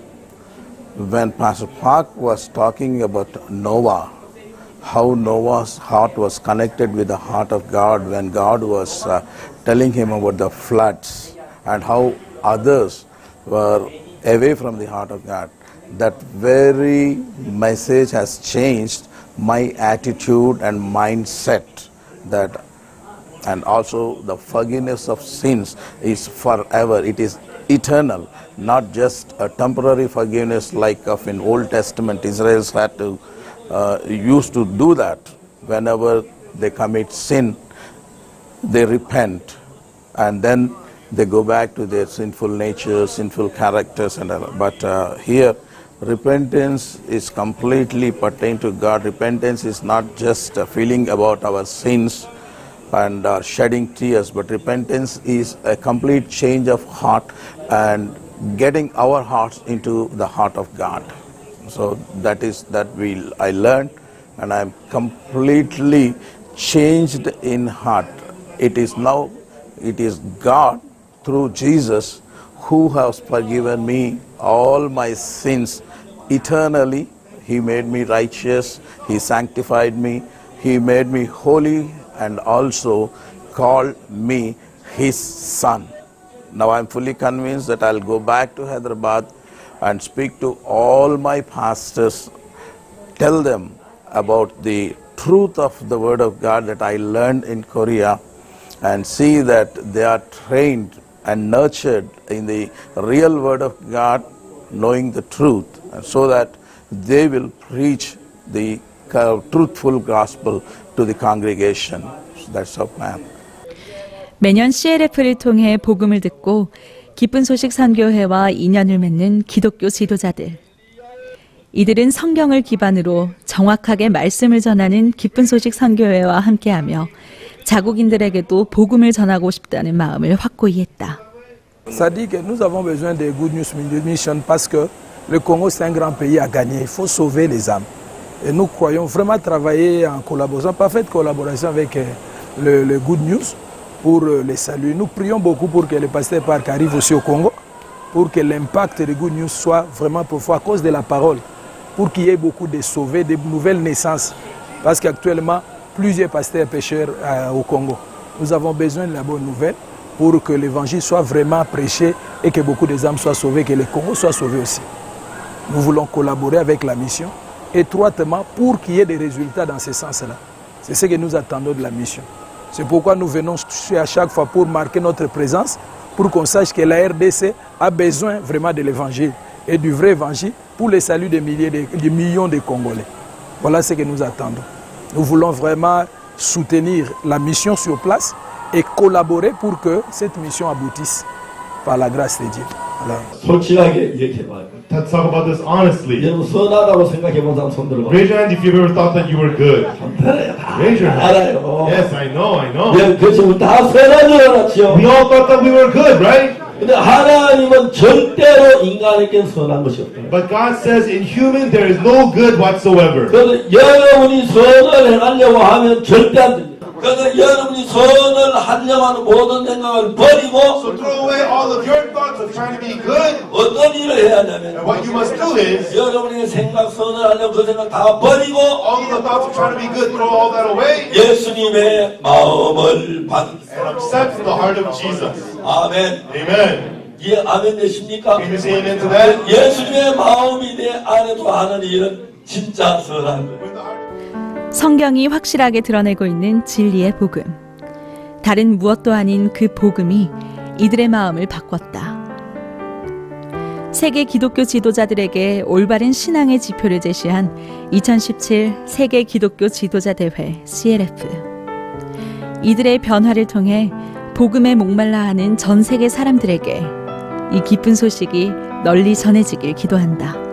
when Pastor Park was talking about Noah, how Noah's heart was connected with the heart of God when God was telling him about the floods, and how others were away from the heart of God. That very message has changed my attitude and mindset, and also the forgiveness of sins is forever. It is eternal, not just a temporary forgiveness like of in Old Testament. Israelites had to used to do that. Whenever they commit sin, they repent, and then they go back to their sinful nature, sinful characters, and all. But here, repentance is completely pertain to God. Repentance is not just a feeling about our sins and shedding tears, but repentance is a complete change of heart and getting our hearts into the heart of God. So I learned, and I am completely changed in heart. It is God through Jesus who has forgiven me all my sins eternally. He made me righteous, He sanctified me, He made me holy, and also called me His son. Now I am fully convinced that I will go back to Hyderabad and speak to all my pastors, tell them about the truth of the Word of God that I learned in Korea and see that they are trained and nurtured in the real Word of God, knowing the truth, and so that they will preach the truthful gospel to the congregation. So that's our plan. 매년 CLF를 통해 복음을 듣고 기쁜 소식 선교회와 인연을 맺는 기독교 지도자들. 이들은 성경을 기반으로 정확하게 말씀을 전하는 기쁜 소식 선교회와 함께하며 자국인들에게도 복음을 전하고 싶다는 마음을 확고히 했다. Ça dit que nous avons besoin des Good News Mission parce que le Congo c'est un grand pays à gagner. Il faut sauver les âmes. Et nous croyons vraiment travailler en collaboration, parfaite collaboration avec le Good News pour les saluer. Nous prions beaucoup pour que le pasteur Park arrive aussi au Congo, pour que l'impact de Good News soit vraiment profond à cause de la parole, pour qu'il y ait beaucoup de sauvés, de nouvelles naissances. Parce qu'actuellement, plusieurs pasteurs pécheurs au Congo. Nous avons besoin de la bonne nouvelle pour que l'évangile soit vraiment prêché et que beaucoup d'âmes soient sauvées, que le Congo soit sauvé aussi. Nous voulons collaborer avec la mission étroitement pour qu'il y ait des résultats dans ce sens-là. C'est ce que nous attendons de la mission. C'est pourquoi nous venons à chaque fois pour marquer notre présence, pour qu'on sache que la RDC a besoin vraiment de l'évangile et du vrai évangile pour le salut des millions de Congolais. Voilà ce que nous attendons. Nous voulons vraiment soutenir la mission sur place et collaborer pour que cette mission aboutisse par la grâce de Dieu. Voilà. 솔직하게 얘기해봐요. Let's talk about this honestly. 여러분 선하다고 생각해본 사람 손 들어봐. Raise your hand if you've ever thought that you were good. Raise your hand. 알아요. Yes, I know. 그렇죠. 다 선한 줄 알았죠. We all thought that we were good, right? 근데 하나님은 절대로 인간에게 선한 것이 없다. But God says in human there is no good whatsoever. 그래서 여러분이 선을 행하려고 하면 절대 안 됩니다. 그래서 여러분이 선을 하려고 하는 모든 생각을 버리고 So throw away all of your thoughts of trying to be good. 어떤 일을 해야 하냐면 And what you must do is 여러분이 생각 선을 하려고 그 생각 다 버리고 all of the thoughts of trying to be good, throw all that away. 예수님의 마음을 받으세요. And accept the heart of Jesus. 아멘. Amen. 예, 아멘 되십니까? Can you say amen to that? 예수님의 마음이 내 안에도 하는 일은 진짜 선한 거예요. 성경이 확실하게 드러내고 있는 진리의 복음. 다른 무엇도 아닌 그 복음이 이들의 마음을 바꿨다. 세계 기독교 지도자들에게 올바른 신앙의 지표를 제시한 2017 세계 기독교 지도자 대회 CLF. 이들의 변화를 통해 복음에 목말라 하는 전 세계 사람들에게 이 기쁜 소식이 널리 전해지길 기도한다.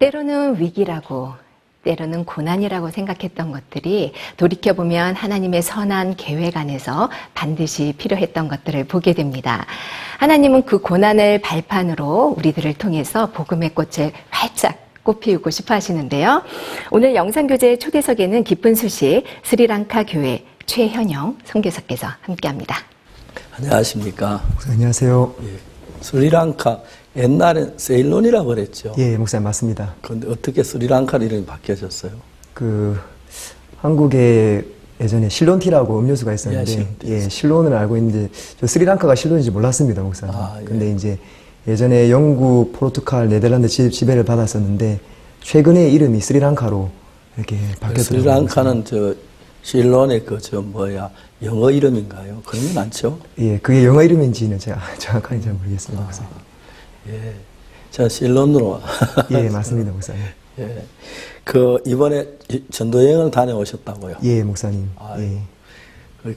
때로는 위기라고, 때로는 고난이라고 생각했던 것들이 돌이켜보면 하나님의 선한 계획 안에서 반드시 필요했던 것들을 보게 됩니다. 하나님은 그 고난을 발판으로 우리들을 통해서 복음의 꽃을 활짝 꽃피우고 싶어 하시는데요. 오늘 영상교재 초대석에는 기쁜 소식 스리랑카 교회 최현영 선교사께서 함께합니다. 안녕하십니까? 안녕하세요. 예, 스리랑카 옛날엔 세일론이라고 그랬죠. 예, 목사님 맞습니다. 그런데 어떻게 스리랑카 이름이 바뀌어졌어요? 한국에 예전에 실론티라고 음료수가 있었는데, 실론을 알고 있는데 저 스리랑카가 실론인지 몰랐습니다, 목사님. 근데 이제 예전에 영국, 포르투갈, 네덜란드 지배를 받았었는데 최근에 이름이 스리랑카로 이렇게 바뀌었더라고요. 스리랑카는 실론의 영어 이름인가요? 그런 건 않죠? 예, 그게 영어 이름인지는 제가 정확하게 잘 모르겠습니다, 목사님. 예, 저 실론으로. 예, 맞습니다, 목사님. 예, 이번에 전도 여행을 다녀오셨다고요? 예, 목사님. 예.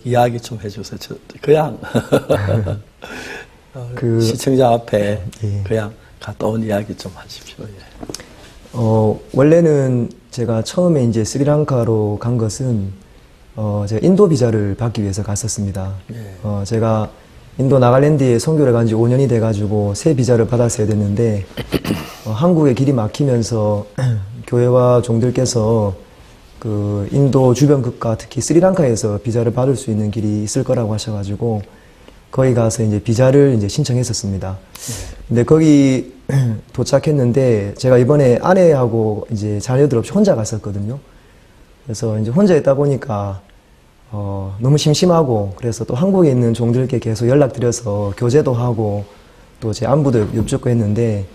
이야기 좀 해주세요. 그냥 시청자 앞에 그냥 갔다 온 이야기 좀 하십시오. 예. 원래는 제가 처음에 이제 스리랑카로 간 것은 제가 인도 비자를 받기 위해서 갔었습니다. 예. 제가 인도 나갈랜드에 선교를 간 지 5년이 돼가지고 새 비자를 받았어야 됐는데 한국에 길이 막히면서 교회와 종들께서 그 인도 주변 국가 특히 스리랑카에서 비자를 받을 수 있는 길이 있을 거라고 하셔가지고 거기 가서 이제 비자를 이제 신청했었습니다. 근데 거기 도착했는데 제가 이번에 아내하고 이제 자녀들 없이 혼자 갔었거든요. 그래서 이제 혼자 있다 보니까 너무 심심하고 그래서 또 한국에 있는 종들께 계속 연락드려서 교제도 하고 또 제 안부도 여쭙고 했는데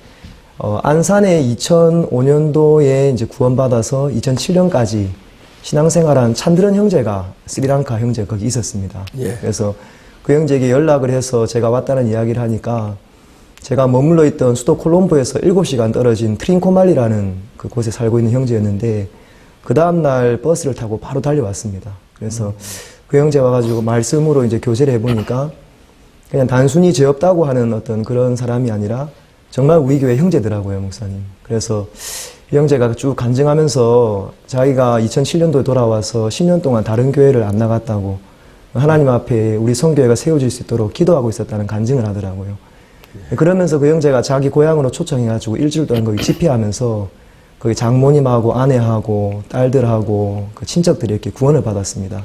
안산에 2005년도에 이제 구원받아서 2007년까지 신앙생활한 찬드런 형제가 스리랑카 형제 거기 있었습니다. 예. 그래서 그 형제에게 연락을 해서 제가 왔다는 이야기를 하니까 제가 머물러 있던 수도 콜롬보에서 7시간 떨어진 트린코말리라는 그 곳에 살고 있는 형제였는데 그 다음날 버스를 타고 바로 달려왔습니다. 그래서 그 형제 와가지고 말씀으로 이제 교제를 해보니까 그냥 단순히 죄 없다고 하는 어떤 그런 사람이 아니라 정말 우리 교회 형제더라고요, 목사님. 그래서 이 형제가 쭉 간증하면서 자기가 2007년도에 돌아와서 10년 동안 다른 교회를 안 나갔다고 하나님 앞에 우리 성교회가 세워질 수 있도록 기도하고 있었다는 간증을 하더라고요. 그러면서 그 형제가 자기 고향으로 초청해가지고 일주일 동안 거기 집회하면서 거기 장모님하고 아내하고 딸들하고 그 친척들이 이렇게 구원을 받았습니다.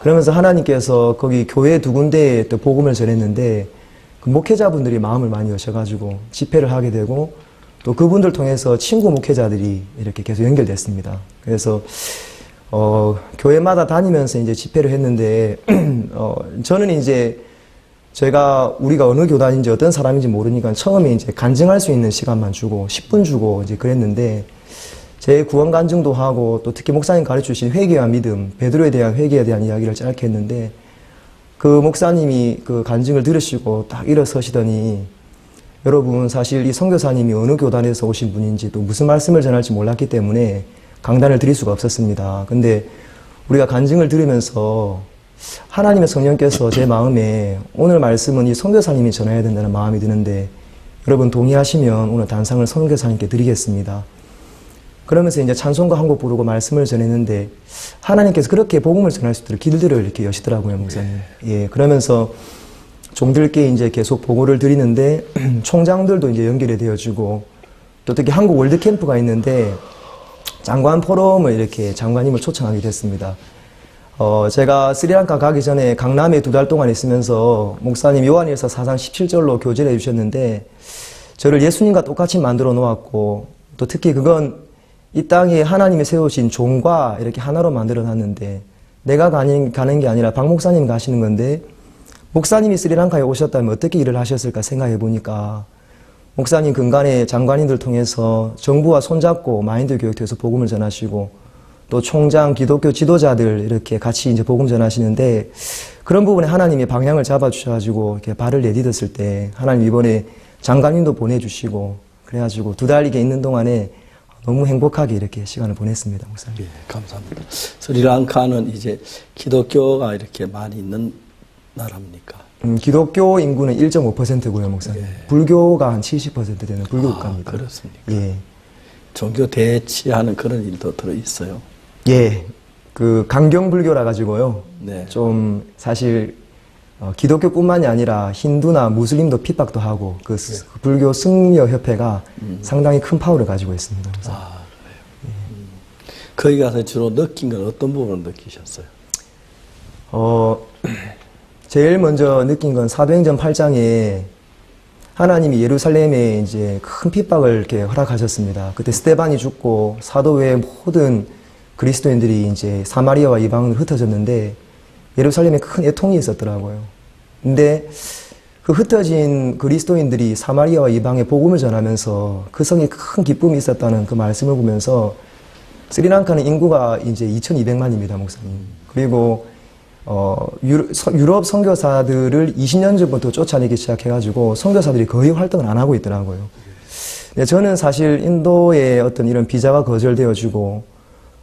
그러면서 하나님께서 거기 교회 2군데에 또 복음을 전했는데 그 목회자분들이 마음을 많이 여셔가지고 집회를 하게 되고 또 그분들 통해서 친구 목회자들이 이렇게 계속 연결됐습니다. 그래서 교회마다 다니면서 이제 집회를 했는데 저는 이제 우리가 어느 교단인지 어떤 사람인지 모르니까 처음에 이제 간증할 수 있는 시간만 주고 10분 주고 이제 그랬는데 제 구원 간증도 하고 또 특히 목사님 가르쳐 주신 회개와 믿음, 베드로에 대한 회개에 대한 이야기를 짧게 했는데 그 목사님이 그 간증을 들으시고 딱 일어서시더니 여러분 사실 이 선교사님이 어느 교단에서 오신 분인지 또 무슨 말씀을 전할지 몰랐기 때문에 강단을 드릴 수가 없었습니다. 근데 우리가 간증을 들으면서 하나님의 성령께서 제 마음에 오늘 말씀은 이 선교사님이 전해야 된다는 마음이 드는데 여러분 동의하시면 오늘 단상을 선교사님께 드리겠습니다. 그러면서 이제 찬송가 한 곡 부르고 말씀을 전했는데 하나님께서 그렇게 복음을 전할 수 있도록 길들을 이렇게 여시더라고요, 목사님. 예, 그러면서 종들께 이제 계속 보고를 드리는데 총장들도 이제 연결이 되어지고 또 특히 한국 월드캠프가 있는데 장관 포럼을 이렇게 장관님을 초청하게 됐습니다. 제가 스리랑카 가기 전에 강남에 2달 동안 있으면서 목사님 요한일서 4장 17절로 교제를 해주셨는데 저를 예수님과 똑같이 만들어 놓았고 또 특히 그건 이 땅에 하나님이 세우신 종과 이렇게 하나로 만들어 놨는데 내가 가는 게 아니라 박 목사님 가시는 건데 목사님이 스리랑카에 오셨다면 어떻게 일을 하셨을까 생각해 보니까 목사님 근간에 장관님들 통해서 정부와 손잡고 마인드 교육에서 복음을 전하시고 또 총장, 기독교 지도자들 이렇게 같이 이제 복음 전하시는데 그런 부분에 하나님이 방향을 잡아주셔가지고 이렇게 발을 내딛었을 때 하나님 이번에 장관님도 보내주시고 그래가지고 2달 이게 있는 동안에 너무 행복하게 이렇게 시간을 보냈습니다, 목사님. 예, 감사합니다. 스리랑카는 이제 기독교가 이렇게 많이 있는 나라입니까? 기독교 인구는 1.5%고요, 목사님. 불교가 한 70% 되는 불교 국가입니다. 그렇습니까? 예. 종교 대치하는 그런 일도 들어 있어요. 예. 그 강경불교라 가지고요. 네. 좀 사실 기독교뿐만이 아니라 힌두나 무슬림도 핍박도 하고 그 불교 승려 협회가 상당히 큰 파워를 가지고 있습니다. 아, 그래요. 거기 가서 주로 느낀 건 어떤 부분을 느끼셨어요? 제일 먼저 느낀 건 사도행전 8장에 하나님이 예루살렘에 이제 큰 핍박을 이렇게 허락하셨습니다. 그때 스데반이 죽고 사도 외의 모든 그리스도인들이 이제 사마리아와 이방으로 흩어졌는데 예루살렘에 큰 애통이 있었더라고요. 근데 그 흩어진 그리스도인들이 사마리아와 이방에 복음을 전하면서 그 성에 큰 기쁨이 있었다는 그 말씀을 보면서 스리랑카는 인구가 이제 2,200만입니다, 목사님. 그리고 유럽 선교사들을 20년 전부터 쫓아내기 시작해가지고 선교사들이 거의 활동을 안 하고 있더라고요. 근데 저는 사실 인도의 어떤 이런 비자가 거절되어지고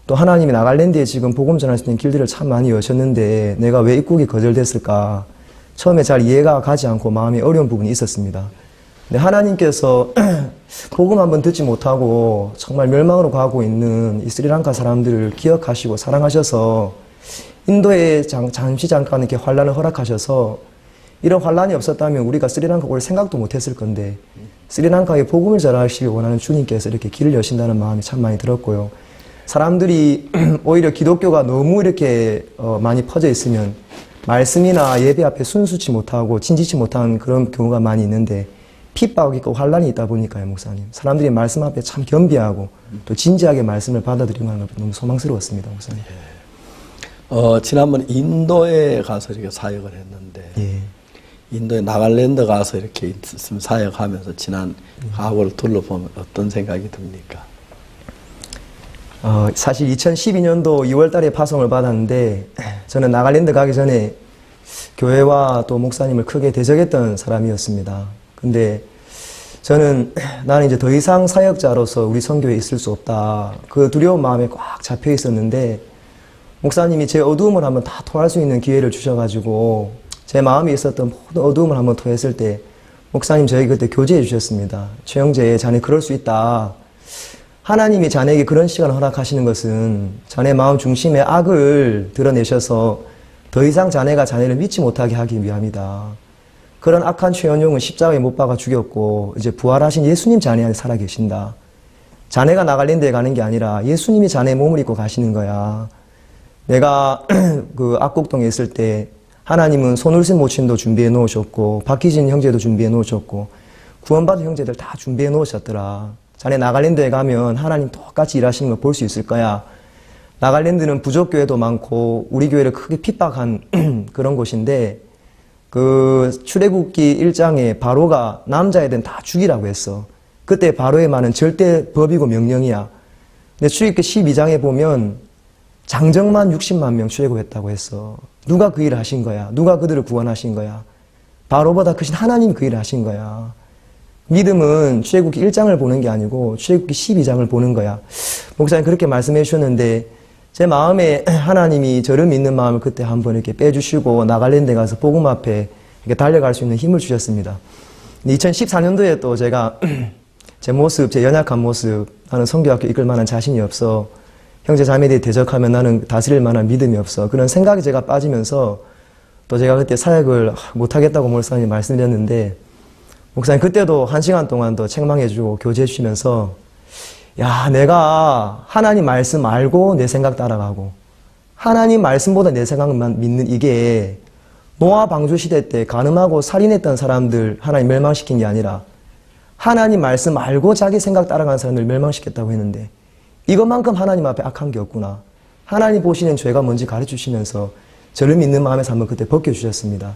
또 하나님이 나갈랜드에 지금 복음 전할 수 있는 길들을 참 많이 여셨는데 내가 왜 입국이 거절됐을까? 처음에 잘 이해가 가지 않고 마음에 어려운 부분이 있었습니다. 근데 하나님께서 복음 한번 듣지 못하고 정말 멸망으로 가고 있는 이 스리랑카 사람들을 기억하시고 사랑하셔서 인도에 잠깐 이렇게 환란을 허락하셔서 이런 환란이 없었다면 우리가 스리랑카 올 생각도 못했을 건데 스리랑카에 복음을 전하시길 원하는 주님께서 이렇게 길을 여신다는 마음이 참 많이 들었고요. 사람들이 오히려 기독교가 너무 이렇게 많이 퍼져 있으면 말씀이나 예배 앞에 순수치 못하고 진지치 못한 그런 경우가 많이 있는데 핍박이 있고 환란이 있다 보니까요, 목사님. 사람들이 말씀 앞에 참 겸비하고 또 진지하게 말씀을 받아들이는 건 너무 소망스러웠습니다, 목사님. 지난번 인도에 가서 이렇게 사역을 했는데 예. 인도에 나갈랜드 가서 이렇게 사역하면서 지난 과거를 둘러보면 어떤 생각이 듭니까? 사실 2012년도 2월 달에 파송을 받았는데 저는 나갈랜드 가기 전에 교회와 또 목사님을 크게 대적했던 사람이었습니다. 근데 저는 나는 이제 더 이상 사역자로서 우리 선교에 있을 수 없다. 그 두려운 마음에 꽉 잡혀 있었는데 목사님이 제 어두움을 한번 다 토할 수 있는 기회를 주셔가지고 제 마음에 있었던 모든 어두움을 한번 토했을 때 목사님 저에게 그때 교제해 주셨습니다. 최영재, 자네 그럴 수 있다. 하나님이 자네에게 그런 시간을 허락하시는 것은 자네 마음 중심에 악을 드러내셔서 더 이상 자네가 자네를 믿지 못하게 하기 위함이다. 그런 악한 최연용은 십자가에 못 박아 죽였고 이제 부활하신 예수님 자네 안에 살아계신다. 자네가 나갈랜드에 가는 게 아니라 예수님이 자네 몸을 입고 가시는 거야. 내가 그 악곡동에 있을 때 하나님은 손울신 모친도 준비해 놓으셨고 박희진 형제도 준비해 놓으셨고 구원받은 형제들 다 준비해 놓으셨더라. 자네 나갈랜드에 가면 하나님 똑같이 일하시는 걸 볼 수 있을 거야. 나갈랜드는 부족교회도 많고 우리 교회를 크게 핍박한 그런 곳인데 그 출애굽기 1장에 바로가 남자애들은 다 죽이라고 했어. 그때 바로의 말은 절대 법이고 명령이야. 근데 출애굽기 12장에 보면 장정만 60만 명 출애굽했다고 했어. 누가 그 일을 하신 거야? 누가 그들을 구원하신 거야? 바로보다 크신 하나님이 그 일을 하신 거야. 믿음은 출애굽기 1장을 보는 게 아니고 출애굽기 12장을 보는 거야. 목사님 그렇게 말씀해 주셨는데 제 마음에 하나님이 저를 믿는 마음을 그때 한번 이렇게 빼주시고 나갈랜드에 가서 복음 앞에 이렇게 달려갈 수 있는 힘을 주셨습니다. 2014년도에 또 제가 제 모습, 제 연약한 모습, 나는 선교학교 이끌 만한 자신이 없어. 형제 자매들이 대적하면 나는 다스릴 만한 믿음이 없어. 그런 생각이 제가 빠지면서 또 제가 그때 사역을 못하겠다고 목사님 말씀드렸는데 목사님 그때도 1시간 동안 더 책망해주고 교제해주시면서 야, 내가 하나님 말씀 알고 내 생각 따라가고 하나님 말씀보다 내 생각만 믿는 이게 노아 방주 시대 때 간음하고 살인했던 사람들 하나님 멸망시킨 게 아니라 하나님 말씀 알고 자기 생각 따라가는 사람들 멸망시켰다고 했는데 이것만큼 하나님 앞에 악한 게 없구나. 하나님 보시는 죄가 뭔지 가르쳐주시면서 저를 믿는 마음에서 한번 그때 벗겨주셨습니다.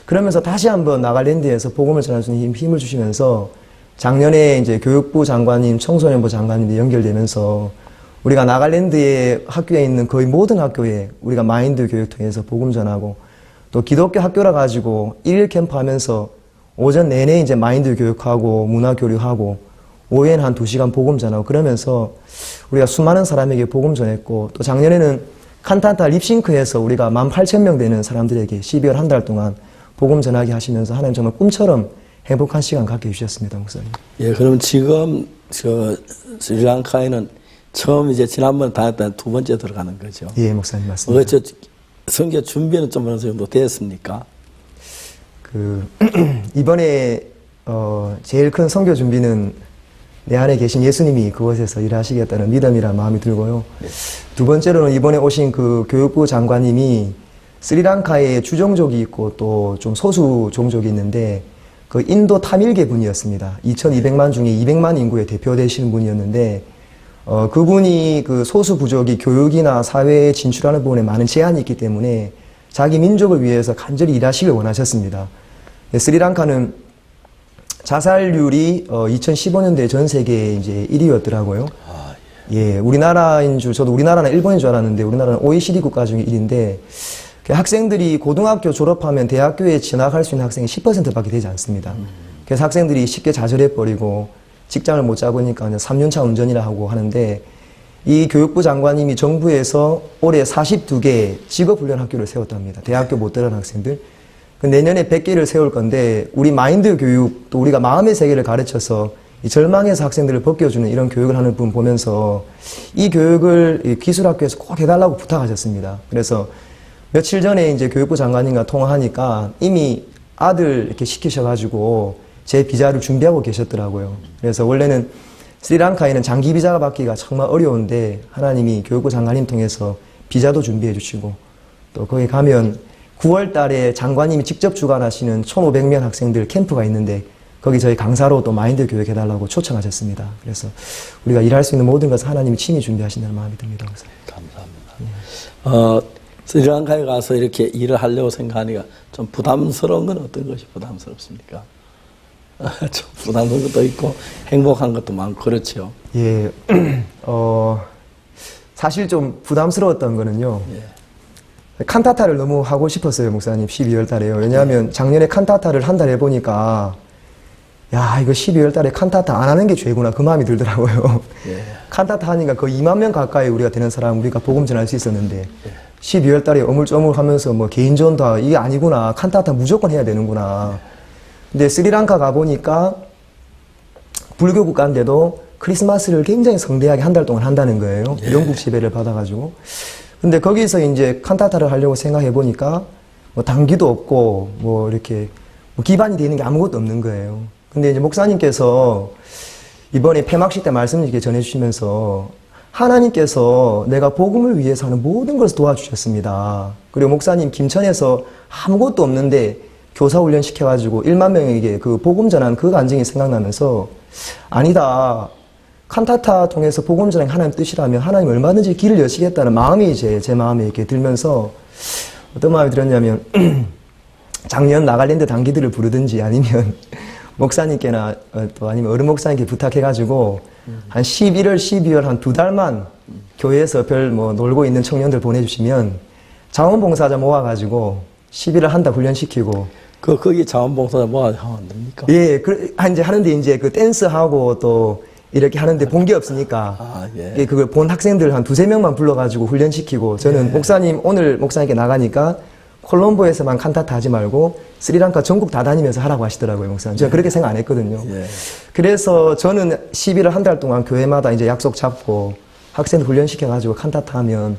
그러면서 다시 한번 나갈랜드에서 복음을 전할 수 있는 힘을 주시면서 작년에 이제 교육부 장관님, 청소년부 장관님이 연결되면서 우리가 나갈랜드의 학교에 있는 거의 모든 학교에 우리가 마인드 교육 통해서 복음 전하고 또 기독교 학교라 가지고 1일 캠프 하면서 오전 내내 이제 마인드 교육하고 문화 교류하고 오후에는 한 2시간 복음 전하고 그러면서 우리가 수많은 사람에게 복음 전했고 또 작년에는 칸탄타 립싱크에서 우리가 18,000명 되는 사람들에게 12월 한 달 동안 복음 전하게 하시면서 하나님 정말 꿈처럼 행복한 시간 갖게 해주셨습니다, 목사님. 예, 그럼 지금 스리랑카에는 처음 이제 지난번 다녔던 2번째 들어가는 거죠. 예, 목사님 맞습니다. 선교 준비는 좀 어느 정도 됐습니까? 이번에 제일 큰 선교 준비는 내 안에 계신 예수님이 그곳에서 일하시겠다는 믿음이란 마음이 들고요. 두 번째로는 이번에 오신 그 교육부 장관님이 스리랑카에 주종족이 있고 또 좀 소수 종족이 있는데 그 인도 타밀계 분이었습니다. 2200만 중에 200만 인구의 대표 되시는 분이었는데 그분이 그 소수 부족이 교육이나 사회에 진출하는 부분에 많은 제한이 있기 때문에 자기 민족을 위해서 간절히 일하시길 원하셨습니다. 스리랑카는 자살률이 2015년도에 전 세계에 이제 1위였더라고요. 예, 우리나라인 줄, 저도 우리나라는 일본인 줄 알았는데 우리나라는 OECD 국가 중에 1위인데 학생들이 고등학교 졸업하면 대학교에 진학할 수 있는 학생이 10%밖에 되지 않습니다. 그래서 학생들이 쉽게 좌절해버리고 직장을 못 잡으니까 3년차 운전이라 하고 하는데 이 교육부 장관님이 정부에서 올해 42개 직업훈련 학교를 세웠답니다. 대학교 못 들어간 학생들. 내년에 100개를 세울 건데 우리 마인드 교육 또 우리가 마음의 세계를 가르쳐서 이 절망에서 학생들을 벗겨주는 이런 교육을 하는 분 보면서 이 교육을 기술학교에서 꼭 해달라고 부탁하셨습니다. 그래서 며칠 전에 이제 교육부 장관님과 통화하니까 이미 아들 이렇게 시키셔가지고 제 비자를 준비하고 계셨더라고요. 그래서 원래는 스리랑카에는 장기 비자가 받기가 정말 어려운데 하나님이 교육부 장관님 통해서 비자도 준비해 주시고 또 거기 가면 9월 달에 장관님이 직접 주관하시는 1,500명 학생들 캠프가 있는데 거기 저희 강사로 또 마인드 교육해달라고 초청하셨습니다. 그래서 우리가 일할 수 있는 모든 것을 하나님이 친히 준비하신다는 마음이 듭니다. 감사합니다. 스리랑카에 가서 이렇게 일을 하려고 생각하니까 좀 부담스러운 건 어떤 것이 부담스럽습니까? 좀 부담스러운 것도 있고 행복한 것도 많고 그렇죠. 예, 사실 좀 부담스러웠던 거는요. 칸타타를 너무 하고 싶었어요, 목사님. 12월 달에요. 왜냐하면 작년에 칸타타를 한 달 해보니까 야, 이거 12월 달에 칸타타 안 하는 게 죄구나. 그 마음이 들더라고요. 칸타타 하니까 거의 2만 명 가까이 우리가 되는 사람 우리가 복음 전할 수 있었는데 12월 달에 어물쪼물 하면서 뭐 개인전도 이게 아니구나. 칸타타 무조건 해야 되는구나. 근데 스리랑카 가보니까 불교 국가인데도 크리스마스를 굉장히 성대하게 한 달 동안 한다는 거예요. 영국 지배를 받아가지고. 근데 거기서 이제 칸타타를 하려고 생각해 보니까 뭐 단기도 없고 뭐 이렇게 뭐 기반이 되는 게 아무것도 없는 거예요. 근데 이제 목사님께서 이번에 폐막식 때 말씀 이렇게 전해주시면서 하나님께서 내가 복음을 위해서 하는 모든 것을 도와주셨습니다. 그리고 목사님 김천에서 아무것도 없는데 교사 훈련 시켜가지고 1만 명에게 그 복음 전한 그 간증이 생각나면서 아니다. 칸타타 통해서 복음 전한 하나님 뜻이라면 하나님 얼마든지 길을 여시겠다는 마음이 이제 제 마음에 이렇게 들면서 어떤 마음이 들었냐면 작년 나갈랜드 단기들을 부르든지 아니면 목사님께나 또 아니면 어른 목사님께 부탁해가지고 한 11월, 12월 한 2달만 교회에서 별 뭐 놀고 있는 청년들 보내주시면 자원봉사자 모아가지고 11월 한 달 훈련시키고 거기 자원봉사자 모아서 하면 안 됩니까? 예, 이제 하는데 이제 그 댄스하고 또 이렇게 하는데 본 게 없으니까 그걸 본 학생들 한 2-3명만 불러가지고 훈련시키고 저는 목사님 오늘 목사님께 나가니까 콜롬보에서만 칸타타 하지 말고 스리랑카 전국 다 다니면서 하라고 하시더라고요, 목사님. 제가 그렇게 생각 안 했거든요. 그래서 저는 11월 한 달 동안 교회마다 이제 약속 잡고 학생들 훈련시켜가지고 칸타타 하면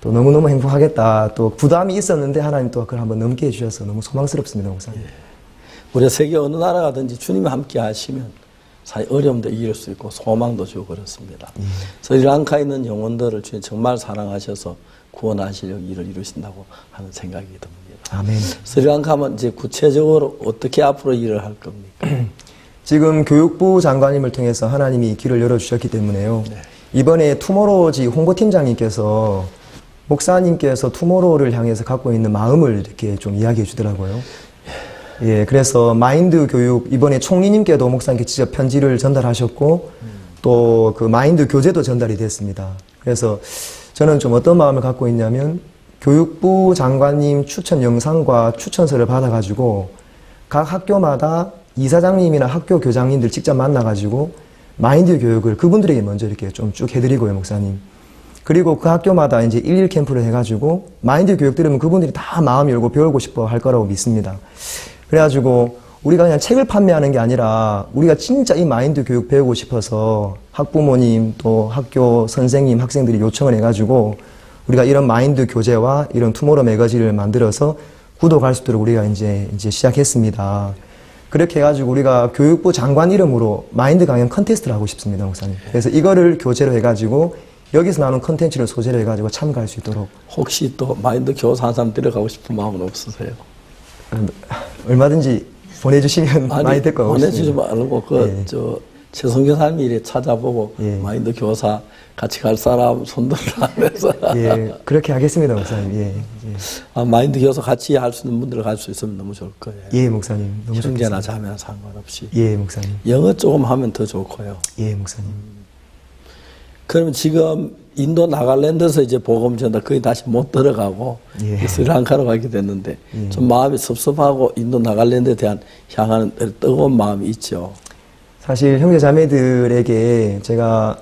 또 너무너무 행복하겠다. 또 부담이 있었는데 하나님 또 그걸 한번 넘게 해주셔서 너무 소망스럽습니다, 목사님. 우리가 세계 어느 나라 가든지 주님이 함께 하시면 사실 어려움도 이길 수 있고 소망도 주고 그렇습니다. 스리랑카에 있는 영혼들을 주님 정말 사랑하셔서 구원하시려고 일을 이루신다고 하는 생각이 듭니다. 아멘. 스리랑카면 이제 구체적으로 어떻게 앞으로 일을 할 겁니까? 지금 교육부 장관님을 통해서 하나님이 길을 열어주셨기 때문에요. 이번에 투모로우지 홍보팀장님께서 목사님께서 투모로우를 향해서 갖고 있는 마음을 이렇게 좀 이야기해 주더라고요. 예, 그래서 마인드 교육, 이번에 총리님께도 목사님께 직접 편지를 전달하셨고, 또 그 마인드 교재도 전달이 됐습니다. 그래서 저는 좀 어떤 마음을 갖고 있냐면, 교육부 장관님 추천 영상과 추천서를 받아가지고, 각 학교마다 이사장님이나 학교 교장님들 직접 만나가지고, 마인드 교육을 그분들에게 먼저 이렇게 좀 쭉 해드리고요, 목사님. 그리고 그 학교마다 이제 1.1 캠프를 해가지고, 마인드 교육 들으면 그분들이 다 마음 열고 배우고 싶어 할 거라고 믿습니다. 그래가지고 우리가 그냥 책을 판매하는 게 아니라 우리가 진짜 이 마인드 교육 배우고 싶어서 학부모님 또 학교 선생님 학생들이 요청을 해가지고 우리가 이런 마인드 교재와 이런 투모로우 매거진을 만들어서 구독할 수 있도록 우리가 이제 시작했습니다. 그렇게 해가지고 우리가 교육부 장관 이름으로 마인드 강연 컨테스트를 하고 싶습니다, 목사님. 그래서 이거를 교재로 해가지고 여기서 나오는 컨텐츠를 소재로 해가지고 참가할 수 있도록. 혹시 또 마인드 교사 한 사람 데려가고 싶은 마음은 없으세요? 얼마든지 보내주시면 많이 될 것 같습니다. 보내주지 말고 최성 교사님이 이래 찾아보고 마인드 교사 같이 갈 사람 손들라 하면서 예, 그렇게 하겠습니다, 목사님. 마인드 교사 같이 할 수 있는 분들 갈 수 있으면 너무 좋을 거예요. 예, 목사님. 너무 형제나 자매나 상관없이. 예, 목사님. 영어 조금 하면 더 좋고요. 예, 목사님. 그러면 지금 인도 나갈랜드에서 이제 복음 전달 거의 다시 못 들어가고 스리랑카로 가게 됐는데 좀 마음이 섭섭하고 인도 나갈랜드에 대한 향하는 뜨거운 마음이 있죠. 사실 형제 자매들에게 제가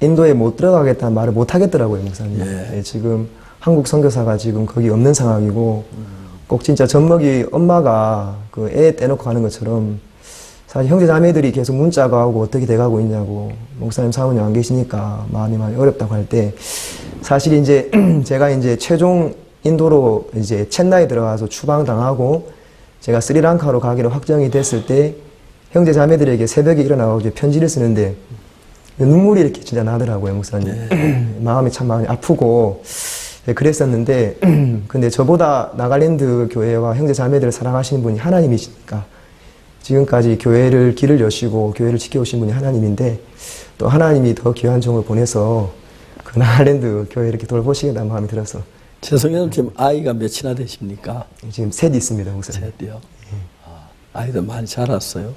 인도에 못 들어가겠다는 말을 못 하겠더라고요, 목사님. 예, 지금 한국 선교사가 지금 거기 없는 상황이고 꼭 진짜 젖먹이 엄마가 그 애 떼놓고 하는 것처럼 사실 형제 자매들이 계속 문자가 오고 어떻게 돼가고 있냐고 목사님 사모님 안 계시니까 마음이 많이 어렵다고 할 때 사실 이제 제가 이제 최종 인도로 이제 첸나이 들어가서 추방당하고 제가 스리랑카로 가기로 확정이 됐을 때 형제 자매들에게 새벽에 일어나고 이제 편지를 쓰는데 눈물이 이렇게 진짜 나더라고요, 목사님. 마음이 참 많이 아프고 그랬었는데 근데 저보다 나갈랜드 교회와 형제 자매들을 사랑하시는 분이 하나님이시니까 지금까지 교회를 길을 여시고 교회를 지켜오신 분이 하나님인데 또 하나님이 더 귀한 종을 보내서 그 나갈랜드 교회 이렇게 돌보시겠다는 마음이 들어서. 최성현 지금 아이가 몇이나 되십니까? 지금 셋 있습니다, 목사님. 셋이요? 아이들 많이 자랐어요?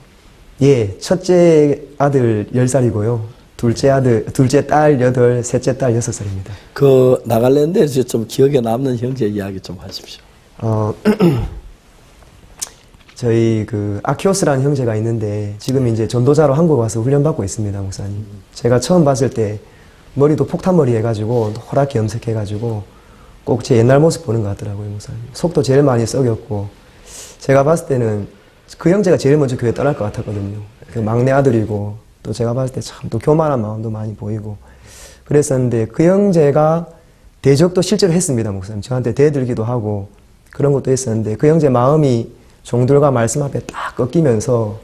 예, 첫째 아들 10살이고요. 둘째 딸 8, 셋째 딸 6살입니다. 그 나갈랜드에서 좀 기억에 남는 형제 이야기 좀 하십시오. 저희 그 아키오스라는 형제가 있는데 지금 이제 전도자로 한국 와서 훈련받고 있습니다, 목사님. 제가 처음 봤을 때 머리도 폭탄머리 해가지고 호랗게 염색해가지고 꼭 제 옛날 모습 보는 것 같더라고요, 목사님. 속도 제일 많이 썩였고 제가 봤을 때는 그 형제가 제일 먼저 교회 떠날 것 같았거든요. 그 막내 아들이고 또 제가 봤을 때 참 또 교만한 마음도 많이 보이고 그랬었는데 그 형제가 대적도 실제로 했습니다, 목사님. 저한테 대들기도 하고 그런 것도 했었는데 그 형제 마음이 종들과 말씀 앞에 딱 꺾이면서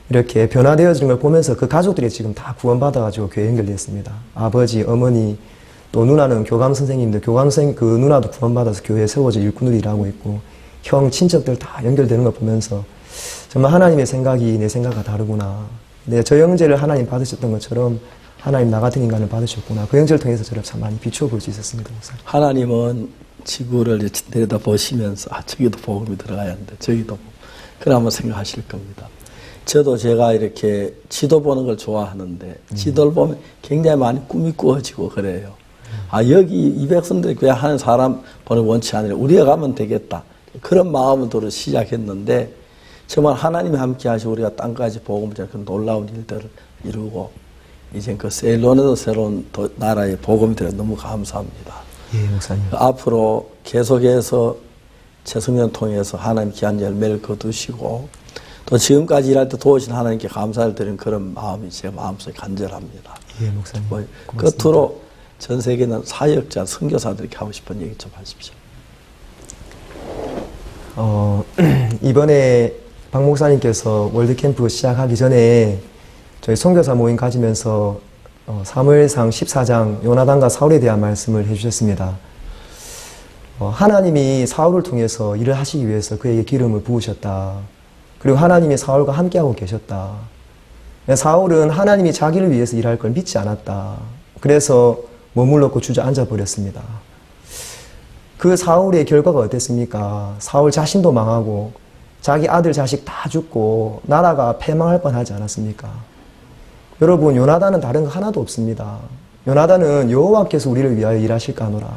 이렇게 변화되어지는 걸 보면서 그 가족들이 지금 다 구원받아가지고 교회 연결됐습니다. 아버지, 어머니, 또 누나는 교감 선생님들, 교감 선생님 그 누나도 구원받아서 교회에 세워져 일꾼으로 일하고 있고 형, 친척들 다 연결되는 걸 보면서 정말 하나님의 생각이 내 생각과 다르구나. 저 형제를 하나님 받으셨던 것처럼 하나님 나 같은 인간을 받으셨구나. 그 형제를 통해서 저를 참 많이 비춰볼 수 있었습니다, 목사님. 하나님은 지구를 내려다 보시면서 저기도 복음이 들어가야 하는데 저기도 그래 한번 생각하실 겁니다. 저도 제가 이렇게 지도 보는 걸 좋아하는데 지도를 보면 굉장히 많이 꿈이 꾸어지고 그래요. 여기 이 백성들이 그냥 하는 사람 보는 원치 않으려 우리가 가면 되겠다. 그런 마음으로 시작했는데 정말 하나님이 함께 하시고 우리가 땅까지 복음을 전하는 그런 놀라운 일들을 이루고 이제 그 세일론에도 새로운 나라의 복음이 되어 너무 감사합니다. 예, 목사님. 앞으로 계속해서 최성년 통해서 하나님 귀한 열매를 거두시고 또 지금까지 일할 때 도우신 하나님께 감사를 드리는 그런 마음이 제 마음속에 간절합니다. 예, 목사님. 끝으로 전 세계는 사역자, 선교사들에게 하고 싶은 얘기 좀 하십시오. 이번에 박 목사님께서 월드캠프 시작하기 전에 저희 선교사 모임 가지면서 사무엘상 14장 요나단과 사울에 대한 말씀을 해주셨습니다. 하나님이 사울을 통해서 일을 하시기 위해서 그에게 기름을 부으셨다. 그리고 하나님이 사울과 함께하고 계셨다. 사울은 하나님이 자기를 위해서 일할 걸 믿지 않았다. 그래서 머물렀고 주저앉아 버렸습니다. 그 사울의 결과가 어땠습니까? 사울 자신도 망하고 자기 아들 자식 다 죽고 나라가 패망할 뻔하지 않았습니까? 여러분, 요나단은 다른 거 하나도 없습니다. 요나단은 여호와께서 우리를 위하여 일하실까 하노라.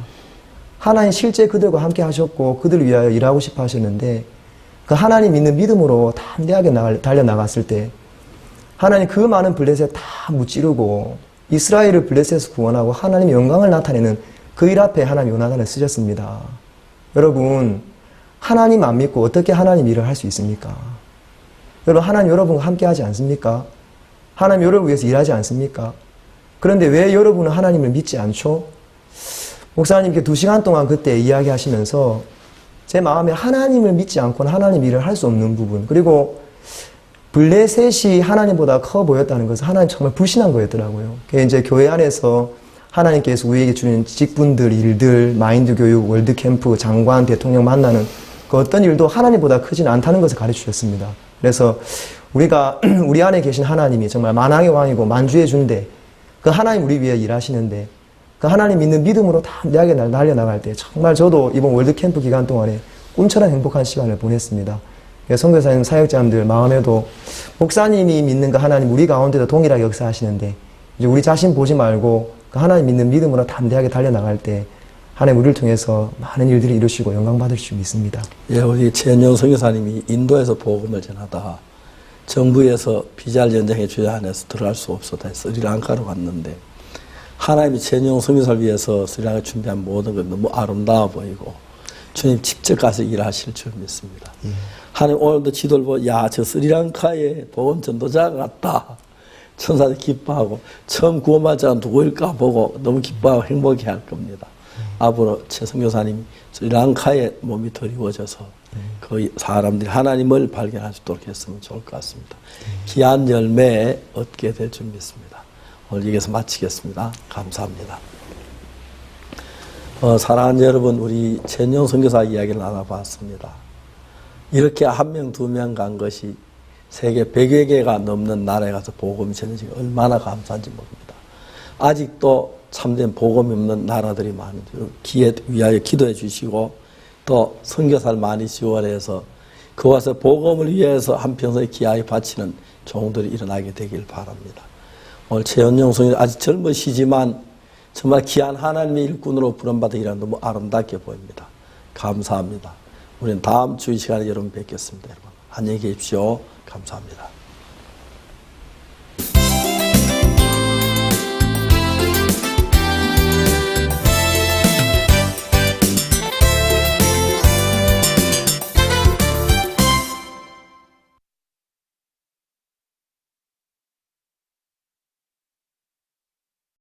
하나님 실제 그들과 함께 하셨고 그들을 위하여 일하고 싶어 하셨는데 그 하나님 믿는 믿음으로 담대하게 달려나갔을 때 하나님 그 많은 블레셋 다 무찌르고 이스라엘을 블레셋에서 구원하고 하나님의 영광을 나타내는 그 일 앞에 하나님 요나단을 쓰셨습니다. 여러분, 하나님 안 믿고 어떻게 하나님 일을 할 수 있습니까? 여러분, 하나님 여러분과 함께 하지 않습니까? 하나님 여러분을 위해서 일하지 않습니까? 그런데 왜 여러분은 하나님을 믿지 않죠? 목사님께 2시간 동안 그때 이야기하시면서 제 마음에 하나님을 믿지 않고는 하나님 일을 할 수 없는 부분, 그리고 블레셋이 하나님보다 커 보였다는 것은 하나님 정말 불신한 거였더라고요. 이제 교회 안에서 하나님께서 우리에게 주는 직분들, 일들, 마인드 교육, 월드캠프, 장관, 대통령 만나는 그 어떤 일도 하나님보다 크진 않다는 것을 가르쳐 주셨습니다. 그래서 우리가 우리 안에 계신 하나님이 정말 만왕의 왕이고 만주의 주인데 그 하나님 우리 위해 일하시는데 그 하나님 믿는 믿음으로 담대하게 날려나갈 때 정말 저도 이번 월드캠프 기간 동안에 꿈처럼 행복한 시간을 보냈습니다. 선교사님, 사역자님들 마음에도 목사님이 믿는 그 하나님 우리 가운데도 동일하게 역사하시는데 이제 우리 자신 보지 말고 그 하나님 믿는 믿음으로 담대하게 달려나갈 때 하나님 우리를 통해서 많은 일들을 이루시고 영광 받을 수 있습니다. 예, 우리 최은영 선교사님이 인도에서 복음을 전하다가 정부에서 비자를 연장해 줘야 안에서 들어갈 수 없었다 해서 스리랑카로 갔는데 하나님이 최은영 선교사를 위해서 스리랑카 준비한 모든 것 너무 아름다워 보이고 주님 직접 가서 일하실 줄 믿습니다. 하나님 오늘도 지도를 보고 저 스리랑카에 복음 전도자가 같다. 천사들 기뻐하고 처음 구원받자는 누구일까 보고 너무 기뻐하고 행복해 할 겁니다. 앞으로 최 선교사님이 스리랑카에 몸이 드리워져서 그 사람들이 하나님을 발견할 수 있도록 했으면 좋을 것 같습니다. 귀한 열매 얻게 될 줄 믿습니다. 오늘 여기서 마치겠습니다. 감사합니다. 사랑하는 여러분, 우리 최은영 선교사 이야기를 나눠봤습니다. 이렇게 한 명, 두 명 간 것이 세계 100여 개가 넘는 나라에 가서 복음이 전해지기 얼마나 감사한지 모릅니다. 아직도 참된 복음이 없는 나라들이 많은데 기회 위하여 기도해 주시고 또 선교사를 많이 지원해서 그 와서 복음을 위해서 한평생에 기하에 바치는 종들이 일어나게 되길 바랍니다. 오늘 최은영 선교사 아직 젊으시지만 정말 귀한 하나님의 일꾼으로 부름받아 일하는 너무 아름답게 보입니다. 감사합니다. 우리는 다음 주 이 시간에 여러분 뵙겠습니다. 여러분 안녕히 계십시오. 감사합니다.